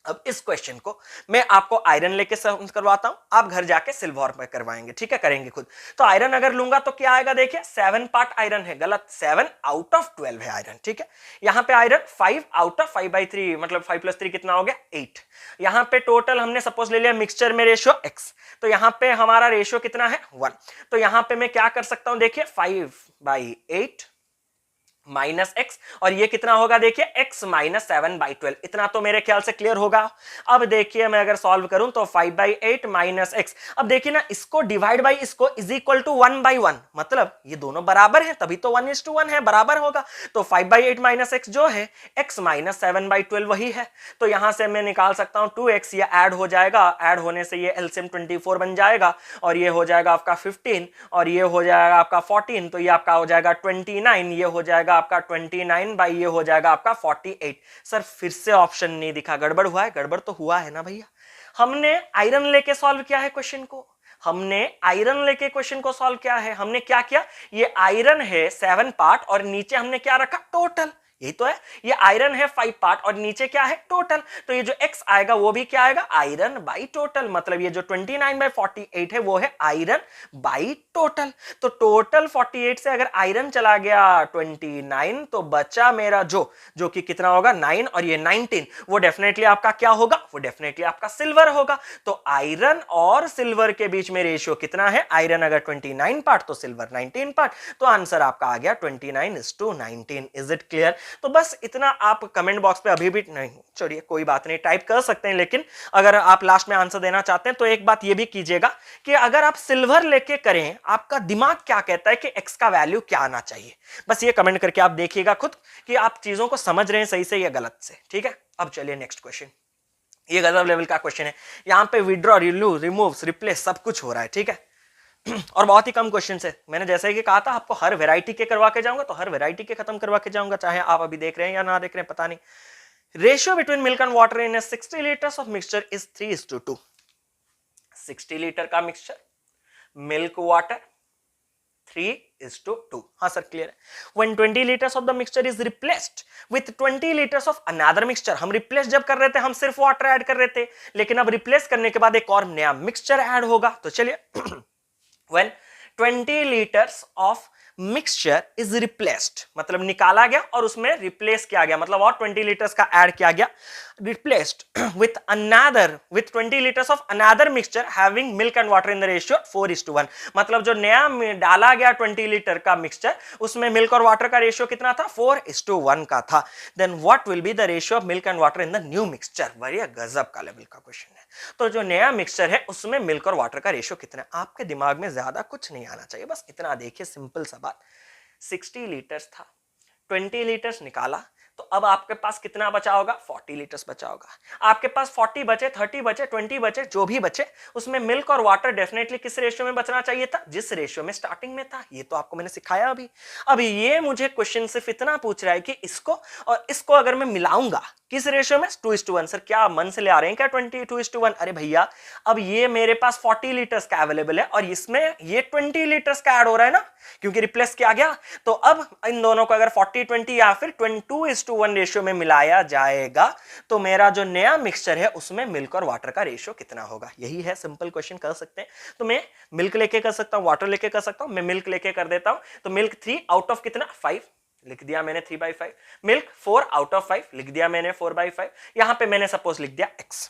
अब इस क्वेश्चन को मैं आपको आयरन लेके सॉल्व करवाता हूं, आप घर जाके सिल्वर में करवाएंगे, ठीक है, करेंगे खुद। तो आयरन अगर लूंगा तो क्या आएगा, देखिए 7 पार्ट आयरन है, गलत, 7 आउट ऑफ 12 है आयरन, ठीक है। यहां पे आयरन 5 आउट ऑफ 5/3, मतलब 5 + 3 कितना हो गया, 8। यहां पे टोटल हमने सपोज ले लिया मिक्सचर में रेशियो x, तो यहां पे हमारा रेशियो कितना है, 1। तो यहां पे मैं क्या कर सकता हूं, देखिए 5/8 माइनस एक्स, और ये कितना होगा, देखिए x - 7/12। इतना तो मेरे ख्याल से क्लियर होगा। अब देखिए मैं अगर सॉल्व करूं तो 5/8 माइनस एक्स, अब देखिए ना, इसको डिवाइड बाई इसको इज इक्वल टू 1/1, मतलब ये दोनों बराबर हैं, तभी तो 1:1 है, बराबर होगा। तो 5/8 माइनस एक्स जो है x - 7/12 वही है। तो यहां से मैं निकाल सकता हूं 2x, ये ऐड हो जाएगा, ऐड होने से ये एलसीएम 24 बन जाएगा, और ये हो जाएगा आपका 15, और ये हो जाएगा आपका 14, तो ये आपका हो जाएगा 29, ये हो जाएगा आपका 29 बाई ये हो जाएगा आपका 48। सर फिर से ऑप्शन नहीं दिखा, गड़बड़ हुआ है, गड़बड़ तो हुआ है ना भैया। हमने आयरन लेके सॉल्व किया है क्वेश्चन को, हमने आयरन लेके क्वेश्चन को सॉल्व किया है। हमने क्या किया, ये आयरन है 7 पार्ट और नीचे हमने क्या रखा, टोटल, यही तो है। ये आयरन है 5 पार्ट और नीचे क्या है, टोटल। तो ये जो x आएगा वो भी क्या आएगा, आयरन बाई टोटल, मतलब ये जो 29/48 है वो है आयरन बाई टोटल। तो टोटल 48 से अगर आयरन चला गया 29, तो बचा मेरा जो कि कितना होगा, 9, और ये 19, वो डेफिनेटली आपका क्या होगा, वो डेफिनेटली आपका सिल्वर होगा। तो आयरन और सिल्वर के बीच में रेशियो कितना है, आयरन अगर 29 पार्ट तो सिल्वर 19 पार्ट, तो आंसर आपका आ गया 29:19। Is it clear. तो बस इतना आप कमेंट बॉक्स पे अभी भी नहीं, चलिए कोई बात नहीं, टाइप कर सकते हैं, लेकिन अगर आप लास्ट में आंसर देना चाहते हैं तो एक बात ये भी कीजिएगा कि अगर आप सिल्वर लेके करें, आपका दिमाग क्या कहता है कि x का वैल्यू क्या आना चाहिए, बस ये कमेंट करके आप देखिएगा खुद कि आप चीजों को समझ रहे हैं सही से या गलत से, ठीक है। अब चलिए नेक्स्ट क्वेश्चन, ये गजब लेवल का क्वेश्चन है। यहां पे विड्रॉ, रिमूव, रिप्लेस सब कुछ हो रहा है, ठीक है। और बहुत ही कम क्वेश्चन है। मैंने जैसे कि कहा था आपको हर वैरायटी के करवा के जाऊंगा, तो हर वैरायटी के खत्म करवा के जाऊंगा, चाहे आप अभी देख रहे हैं या ना देख रहे हैं पता नहीं। Ratio between milk and water in 60 litres of mixture is 3:2। 60 litre का मिक्सचर, मिल्क वाटर 3:2। हाँ सर क्लियर है। When 20 liters of the mixture is replaced with 20 liters of another mixture, हम रिप्लेस जब कर रहे थे हम सिर्फ वाटर ऐड कर रहे थे, लेकिन अब रिप्लेस करने के बाद एक और नया मिक्सचर ऐड होगा। तो चलिए when 20 liters of mixture is replaced, मतलब निकाला गया और उसमें रिप्लेस किया गया, मतलब और 20 लीटर्स का ऐड किया गया, replaced with 20 liters of another mixture having milk and water in the ratio 4:1, मतलब जो नया डाला गया 20 लीटर का मिक्सचर, उसमें मिल्क और वाटर का रेशियो कितना था, 4:1 का था। Then what will be the ratio of milk and water in the new mixture. बढ़िया गजब का लेवल का क्वेश्चन है। तो जो नया मिक्सचर है उसमें मिल्क और वाटर का रेशियो कितना है, आपके दिमाग में ज्यादा कुछ नहीं आना चाहिए, बस इतना देखिए, सिंपल सा बात। 60 लीटर्स था, 20 लीटर्स निकाला, तो अब आपके पास कितना बचा होगा, 40 लीटर्स बचा होगा। आपके पास 40 बचे, 30 बचे, 20 बचे, जो भी बचे, उसमें मिल्क और वाटर डेफिनेटली किस रेशियो में बचना चाहिए था, जिस रेशियो में स्टार्टिंग में था। ये तो आपको मैंने सिखाया अभी। अब ये मुझे क्वेश्चन सिर्फ इतना पूछ रहा है कि इसको और इसको अगर मैं मिलाऊंगा किस रेशियो में, 2:1। सर क्या मन से ले आ रहे हैं क्या 22:1? अरे भैया अब ये मेरे पास 40 लीटर्स का अवेलेबल है और इसमें ये 20 लीटर्स का ऐड हो रहा है ना, क्योंकि रिप्लेस किया गया। तो अब इन दोनों को अगर 40-20 या फिर 22:1 रेशियो में मिलाया जाएगा, तो मेरा जो नया मिक्सचर है उसमें मिल्क और वाटर का रेशियो कितना होगा। यही है, सिंपल क्वेश्चन कर सकते हैं। तो मैं मिल्क लेके कर सकता हूं, वाटर लेके कर सकता हूं। मैं मिल्क लेके कर देता हूं, तो मिल्क 3 आउट ऑफ कितना, 5 लिख दिया मैंने, 3/5। मिल्क 4 आउट ऑफ 5 लिख दिया मैंने, 4/5। यहां पे मैंने सपोज लिख दिया x,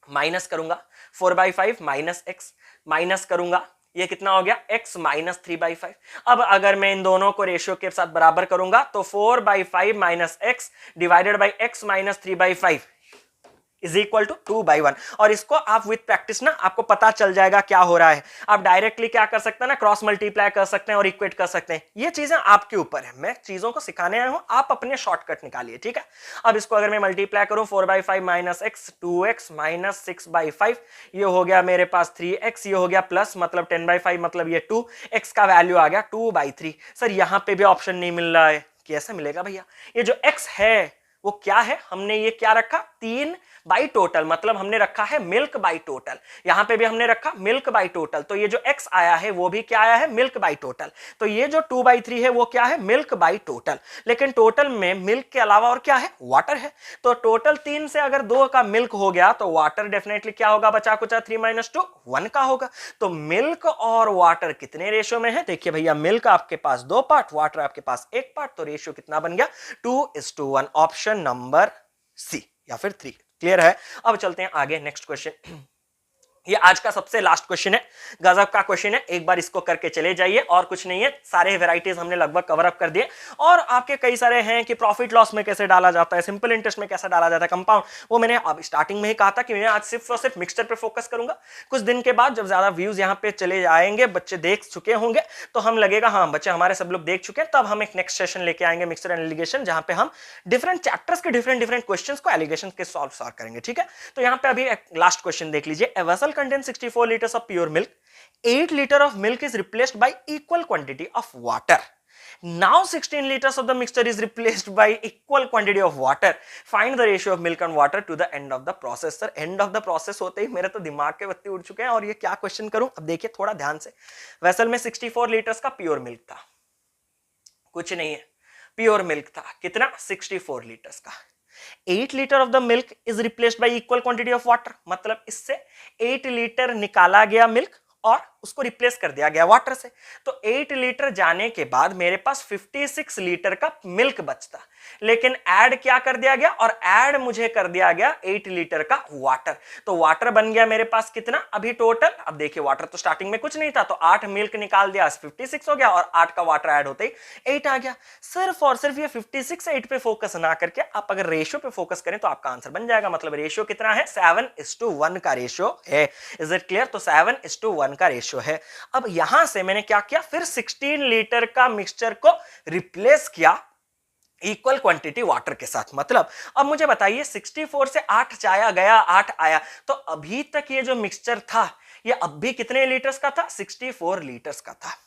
माइनस करूंगा 4/5 माइनस x, माइनस करूंगा, ये कितना हो गया, x - 3/5। अब अगर मैं इन दोनों को रेशियो के साथ बराबर करूंगा तो 4/5 minus x divided by x - 3/5 is equal to 2/1। और इसको आप विथ प्रैक्टिस ना आपको पता चल जाएगा क्या हो रहा है। आप डायरेक्टली क्या कर सकते हैं ना, क्रॉस मल्टीप्लाई कर सकते हैं और इक्वेट कर सकते हैं। ये चीजें आपके ऊपर है, मैं चीजों को सिखाने आया हूं, आप अपने शॉर्टकट निकालिए, ठीक है। अब इसको अगर मैं मल्टीप्लाई करूं, 4/5 माइनस x, 2x माइनस 6/5, ये हो गया मेरे पास 3x, ये हो गया प्लस मतलब 10/5, मतलब ये 2, x का वैल्यू आ गया 2/3। सर यहां पे भी ऑप्शन नहीं मिल रहा है, कैसे मिलेगा भैया? ये जो x है वो क्या है, हमने ये क्या रखा 3 बाई टोटल, मतलब हमने रखा है मिल्क बाई टोटल। यहां पे भी हमने रखा मिल्क बाई टोटल, तो ये जो x आया है वो भी क्या आया है, मिल्क बाई टोटल। तो ये जो 2/3 है वो क्या है, मिल्क बाई टोटल। लेकिन टोटल में मिल्क के अलावा और क्या है, वाटर है। तो टोटल 3 से अगर 2 का मिल्क हो गया तो वाटर डेफिनेटली क्या होगा, बचा कुचा 3 - 2 1 का होगा। तो मिल्क और वाटर कितने रेशियो में है, देखिए भैया मिल्क आपके पास 2 पार्ट, वाटर आपके पास 1 पार्ट, तो रेशियो कितना बन गया 2:1। ऑप्शन नंबर सी या फिर 3। क्लियर है। अब चलते हैं आगे, नेक्स्ट क्वेश्चन। ये आज का सबसे लास्ट क्वेश्चन है, गजब का क्वेश्चन है, एक बार इसको करके चले जाइए। और कुछ नहीं है, सारे वेराइटीज हमने लगभग कवर अप कर दिए। और आपके कई सारे हैं कि प्रॉफिट लॉस में कैसे डाला जाता है, सिंपल इंटरेस्ट में कैसे डाला जाता है, कंपाउंड, वो मैंने अब स्टार्टिंग में ही कहा था कि मैं आज सिर्फ और सिर्फ मिक्सचर पे फोकस करूंगा। कुछ दिन के बाद जब ज्यादा व्यूज यहाँ पे चले आएंगे, बच्चे देख चुके होंगे, तो हम लगेगा हाँ बच्चे हमारे सब लोग देख चुके हैं, तब हम एक नेक्स्ट सेशन लेके आएंगे मिक्सचर एंड एलिगेशन, जहां पे हम डिफरेंट चैप्टर्स के डिफरेंट क्वेश्चंस को एलिगेशन के सॉल्व करेंगे। ठीक है, तो यहाँ पे अभी एक लास्ट क्वेश्चन देख लीजिए। A vessel contains 64 liters of pure milk. 8 liters of milk is replaced by equal quantity of water. Now 16 liters of the mixture is replaced by equal quantity of water. Find the ratio of milk and water to the end of the process. Sir, end of the process होते ही मेरे तो दिमाग के बत्ती उड़ चुके हैं, और ये क्या क्वेश्चन करूं। अब देखिए थोड़ा ध्यान से, वेसल में 64 लीटर्स का प्योर मिल्क था, कुछ नहीं है, प्योर मिल्क था कितना 64 लीटर्स का। 8 litre of the milk is replaced y equal quantity of water, मतलब इससे 8 लीटर निकाला गया मिल्क और उसको रिप्लेस कर दिया गया वाटर से। तो 8 लीटर जाने के बाद मेरे पास 56 लीटर का मिल्क बचता, लेकिन ऐड क्या कर दिया गया, और ऐड मुझे कर दिया गया 8 लीटर का वाटर। तो वाटर बन गया मेरे पास कितना अभी टोटल, अब देखिए वाटर तो स्टार्टिंग में कुछ नहीं था, तो 8 मिल्क निकाल दिया 56 हो गया, और 8 का वाटर ऐड होते ही 8 आ गया। सिर्फ और सिर्फ ये 56 8 पे फोकस ना करके आप अगर रेशियो पे फोकस करें तो आपका आंसर बन जाएगा। मतलब रेशियो कितना है, 7:1 का रेशियो है। Is it clear? तो 7:1 का रेशियो है। अब यहां से मैंने क्या किया, फिर 16 लीटर का मिक्सचर को रिप्लेस किया इक्वल क्वांटिटी वाटर के साथ। मतलब अब मुझे बताइए 64 से 8 जाया गया, 8 आया, तो अभी तक ये जो मिक्सचर था ये अब भी कितने लीटर्स का था, 64 लीटर्स का था।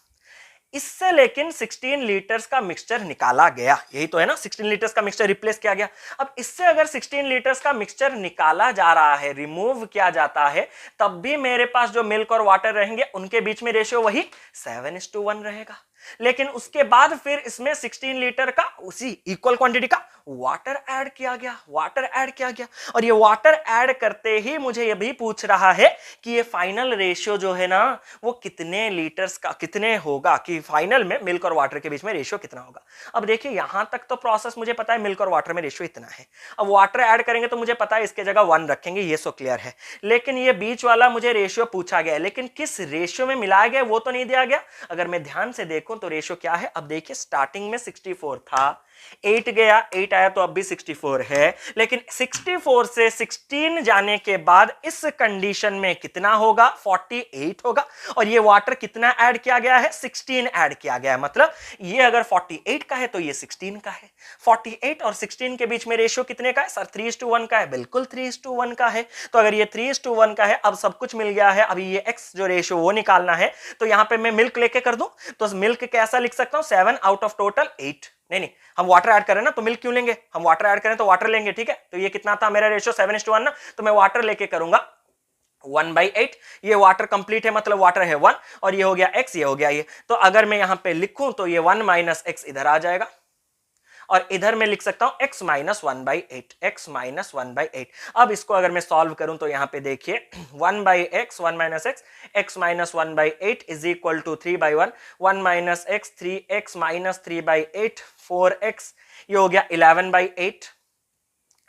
इससे लेकिन 16 लीटर्स का मिक्सचर निकाला गया, यही तो है ना, 16 लीटर्स का मिक्सचर रिप्लेस किया गया। अब इससे अगर 16 लीटर्स का मिक्सचर निकाला जा रहा है, रिमूव किया जाता है, तब भी मेरे पास जो मिल्क और वाटर रहेंगे उनके बीच में रेशियो वही 7:1 रहेगा। लेकिन उसके बाद फिर इसमें 16 लीटर का उसी इक्वल क्वांटिटी का वाटर ऐड किया गया, वाटर ऐड किया गया, और ये वाटर ऐड करते ही मुझे ये भी पूछ रहा है कि ये फाइनल रेशियो जो है ना वो कितने लीटर्स का कितने होगा, कि फाइनल में मिल्क और वाटर के बीच में रेशियो कितना होगा। अब देखिए यहां तक तो प्रोसेस मुझे पता है, मिल्क और वाटर में रेशियो इतना है। अब वाटर ऐड करेंगे तो मुझे पता है इसके जगह 1 रखेंगे, ये सो क्लियर है। लेकिन ये बीच वाला मुझे रेशियो पूछा गया, लेकिन किस रेशियो में मिलाया गया वो तो नहीं दिया गया। अगर मैं ध्यान से देखूं तो रेशियो क्या है, अब देखिए स्टार्टिंग में 64 था, 8 गया, 8 आया तो अब भी 64 है, लेकिन 64 से 16 जाने के बाद इस कंडीशन में कितना होगा, 48 होगा। और ये वाटर कितना ऐड किया गया है, 16 ऐड किया गया है। मतलब ये अगर 48 का है तो ये 16 का है। 48 और 16 के बीच में रेशियो कितने का है सर, 3:1 का है। बिल्कुल 3:1 का है। तो अगर ये 3:1 का है, अब सब कुछ मिल गया है, अभी ये x जो रेशियो वो निकालना है, तो यहां पे मैं मिल्क लेके कर दूं तो मिल्क कैसा लिख सकता हूं, 7 आउट ऑफ टोटल 8। नहीं, हम वाटर ऐड करें ना तो मिल्क क्यों लेंगे, हम वाटर ऐड करें तो वाटर लेंगे। ठीक है, तो ये कितना था मेरा रेशियो 7:1 ना, तो मैं वाटर लेके करूंगा 1/8। ये वाटर कंप्लीट है, मतलब वाटर है 1, और ये हो गया x, ये हो गया ये। तो अगर मैं यहां पे लिखूं तो ये 1 - x इधर आ जाएगा, और इधर मैं लिख सकता हूं x - 1/8, x - 1/8। अब इसको अगर मैं सॉल्व करूं तो यहां पे देखिए 1/x, 1 - x, x - 1/8 is equal to 3/1, 1 - x, 3x - 3/8, 4x, ये हो गया 11/8।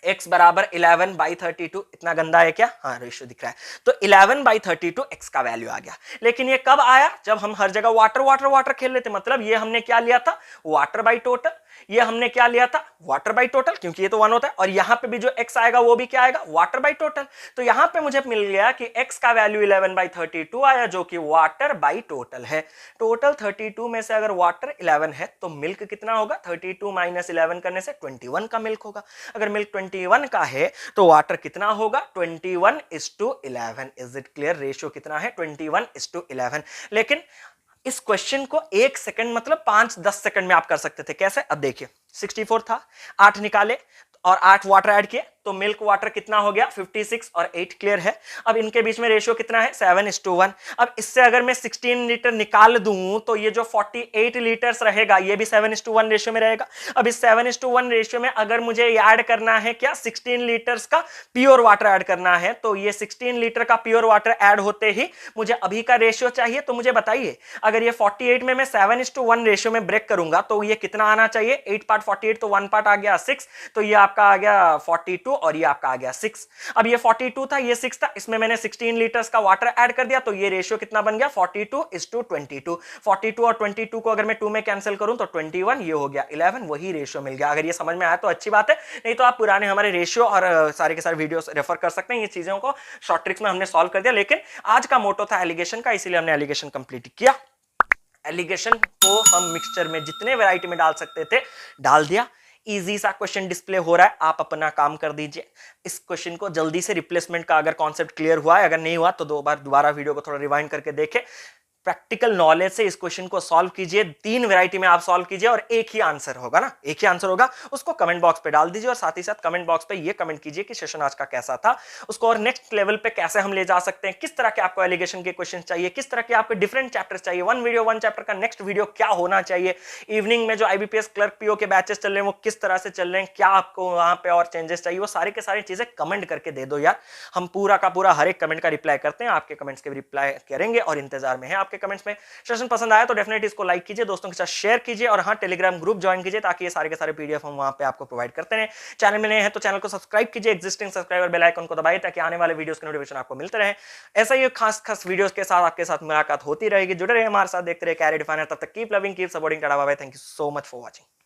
x बराबर 11/32। इतना गंदा है क्या, हाँ रेशियो दिख रहा है। तो 11/32 x का वैल्यू आ गया। लेकिन ये कब आया, जब हम हर जगह वाटर वाटर वाटर खेल लेते। मतलब ये हमने क्या लिया था, वाटर बाई टोटल, ये हमने क्या लिया था, वाटर बाई टोटल, क्योंकि ये तो 1 होता है। और यहां पे भी जो x आएगा वो भी क्या आएगा, वाटर बाई टोटल। तो यहां पे मुझे मिल गया कि x का वैल्यू 11/32 आया, जो कि वाटर बाई टोटल है। टोटल 32 में से अगर वाटर 11 है तो मिल्क कितना होगा, 32 - 11 करने से 21 का मिल्क होगा। अगर मिल्क 21 का है तो वाटर कितना होगा, 21:11। Is it clear? रेशियो कितना है, 21:11। लेकिन इस क्वेश्चन को 1 सेकंड मतलब 5-10 सेकंड में आप कर सकते थे। कैसे, अब देखिए 64 था, 8 निकाले, और 8 वाटर ऐड किए तो मिल्क वाटर कितना हो गया 56 और 8 क्लियर है। अब इनके बीच में रेशियो कितना है 7:1। अब इससे अगर मैं 16 लीटर निकाल दूं तो ये जो 48 लीटर्स रहेगा ये भी 7:1 रेशियो में रहेगा। अब इस 7:1 रेशियो में अगर मुझे ऐड करना है क्या 16 लीटर्स का प्योर वाटर ऐड करना है, तो ये 16 लीटर का प्योर वाटर ऐड होते ही मुझे अभी का रेशियो चाहिए। तो मुझे बताइए अगर ये 48 में मैं 7:1 रेशियो में ब्रेक करूंगा तो ये कितना आना चाहिए, 8 पार्ट 48 तो 1 पार्ट आ गया 6, तो ये आपका आ गया 42 और ये आपका आ गया 6। अब ये 42 था ये 6 था, इसमें मैंने 16 लीटर्स का वाटर ऐड कर दिया तो ये रेशियो कितना बन गया 42:22। 42 और 22 को अगर मैं 2 में कैंसिल करूं तो 21, ये हो गया 11, वही रेशियो मिल गया। अगर ये समझ में आया तो अच्छी बात है, नहीं तो आप पुराने हमारे रेशियो और सारे के सारे वीडियोस रेफर कर सकते हैं। ये चीजों को शॉर्ट ट्रिक्स में हमने सॉल्व कर दिया, लेकिन आज का मोटो था एलिगेशन का, इसीलिए हमने एलिगेशन कंप्लीट किया। एलिगेशन को हम मिक्सचर में जितने वैरायटी में डाल सकते थे डाल दिया। इजी सा क्वेश्चन डिस्प्ले हो रहा है, आप अपना काम कर दीजिए। इस क्वेश्चन को जल्दी से रिप्लेसमेंट का अगर कॉन्सेप्ट क्लियर हुआ है, अगर नहीं हुआ तो दोबारा वीडियो को थोड़ा रिवाइंड करके देखें। प्रैक्टिकल नॉलेज से इस क्वेश्चन को सॉल्व कीजिए, 3 वैरायटी में आप सॉल्व कीजिए और एक ही आंसर होगा ना, एक ही आंसर होगा। उसको कमेंट बॉक्स पे डाल दीजिए और साथ ही साथ कमेंट बॉक्स पे ये कमेंट कीजिए कि सेशन आज का कैसा था, उसको और नेक्स्ट लेवल पे कैसे हम ले जा सकते हैं, किस तरह के आपको एलिगेशन के क्वेश्चन चाहिए, किस तरह के आपको डिफरेंट चैप्टर्स चाहिए, वन वीडियो वन चैप्टर का नेक्स्ट वीडियो क्या होना चाहिए, इवनिंग में जो आईबीपीएस क्लर्क पीओ के बैचेस चल रहे हैं वो किस तरह से चल रहे हैं, क्या आपको वहां पे और चेंजेस चाहिए, वो सारे के सारी चीजें कमेंट करके दे दो यार। हम पूरा का पूरा हर एक कमेंट का रिप्लाई करते हैं, आपके कमेंट्स के रिप्लाई करेंगे और इंतजार में है आपके कमेंट्स में। सेशन पसंद आया तो डेफिनेटली इसको लाइक कीजिए, दोस्तों के साथ शेयर कीजिए और हाँ टेलीग्राम ग्रुप ज्वाइन कीजिए ताकि ये सारे के सारे पीडीएफ हम वहां पे आपको प्रोवाइड करते हैं। चैनल में नए हैं तो चैनल को सब्सक्राइब कीजिए, एग्जिस्टिंग सब्सक्राइबर बेल आइकन को दबाइए ताकि आने वाले वीडियोस के नोटिफिकेशन आपको मिलते रहे। ऐसा ही खास खास वीडियोस के साथ आपके साथ मुलाकात होती रहेगी। जुड़े रहिए हमारे साथ, देखते रहिए कैरियर डिफाइनर। तब तक keep loving, keep supporting, tata bye bye, thank you so much for watching.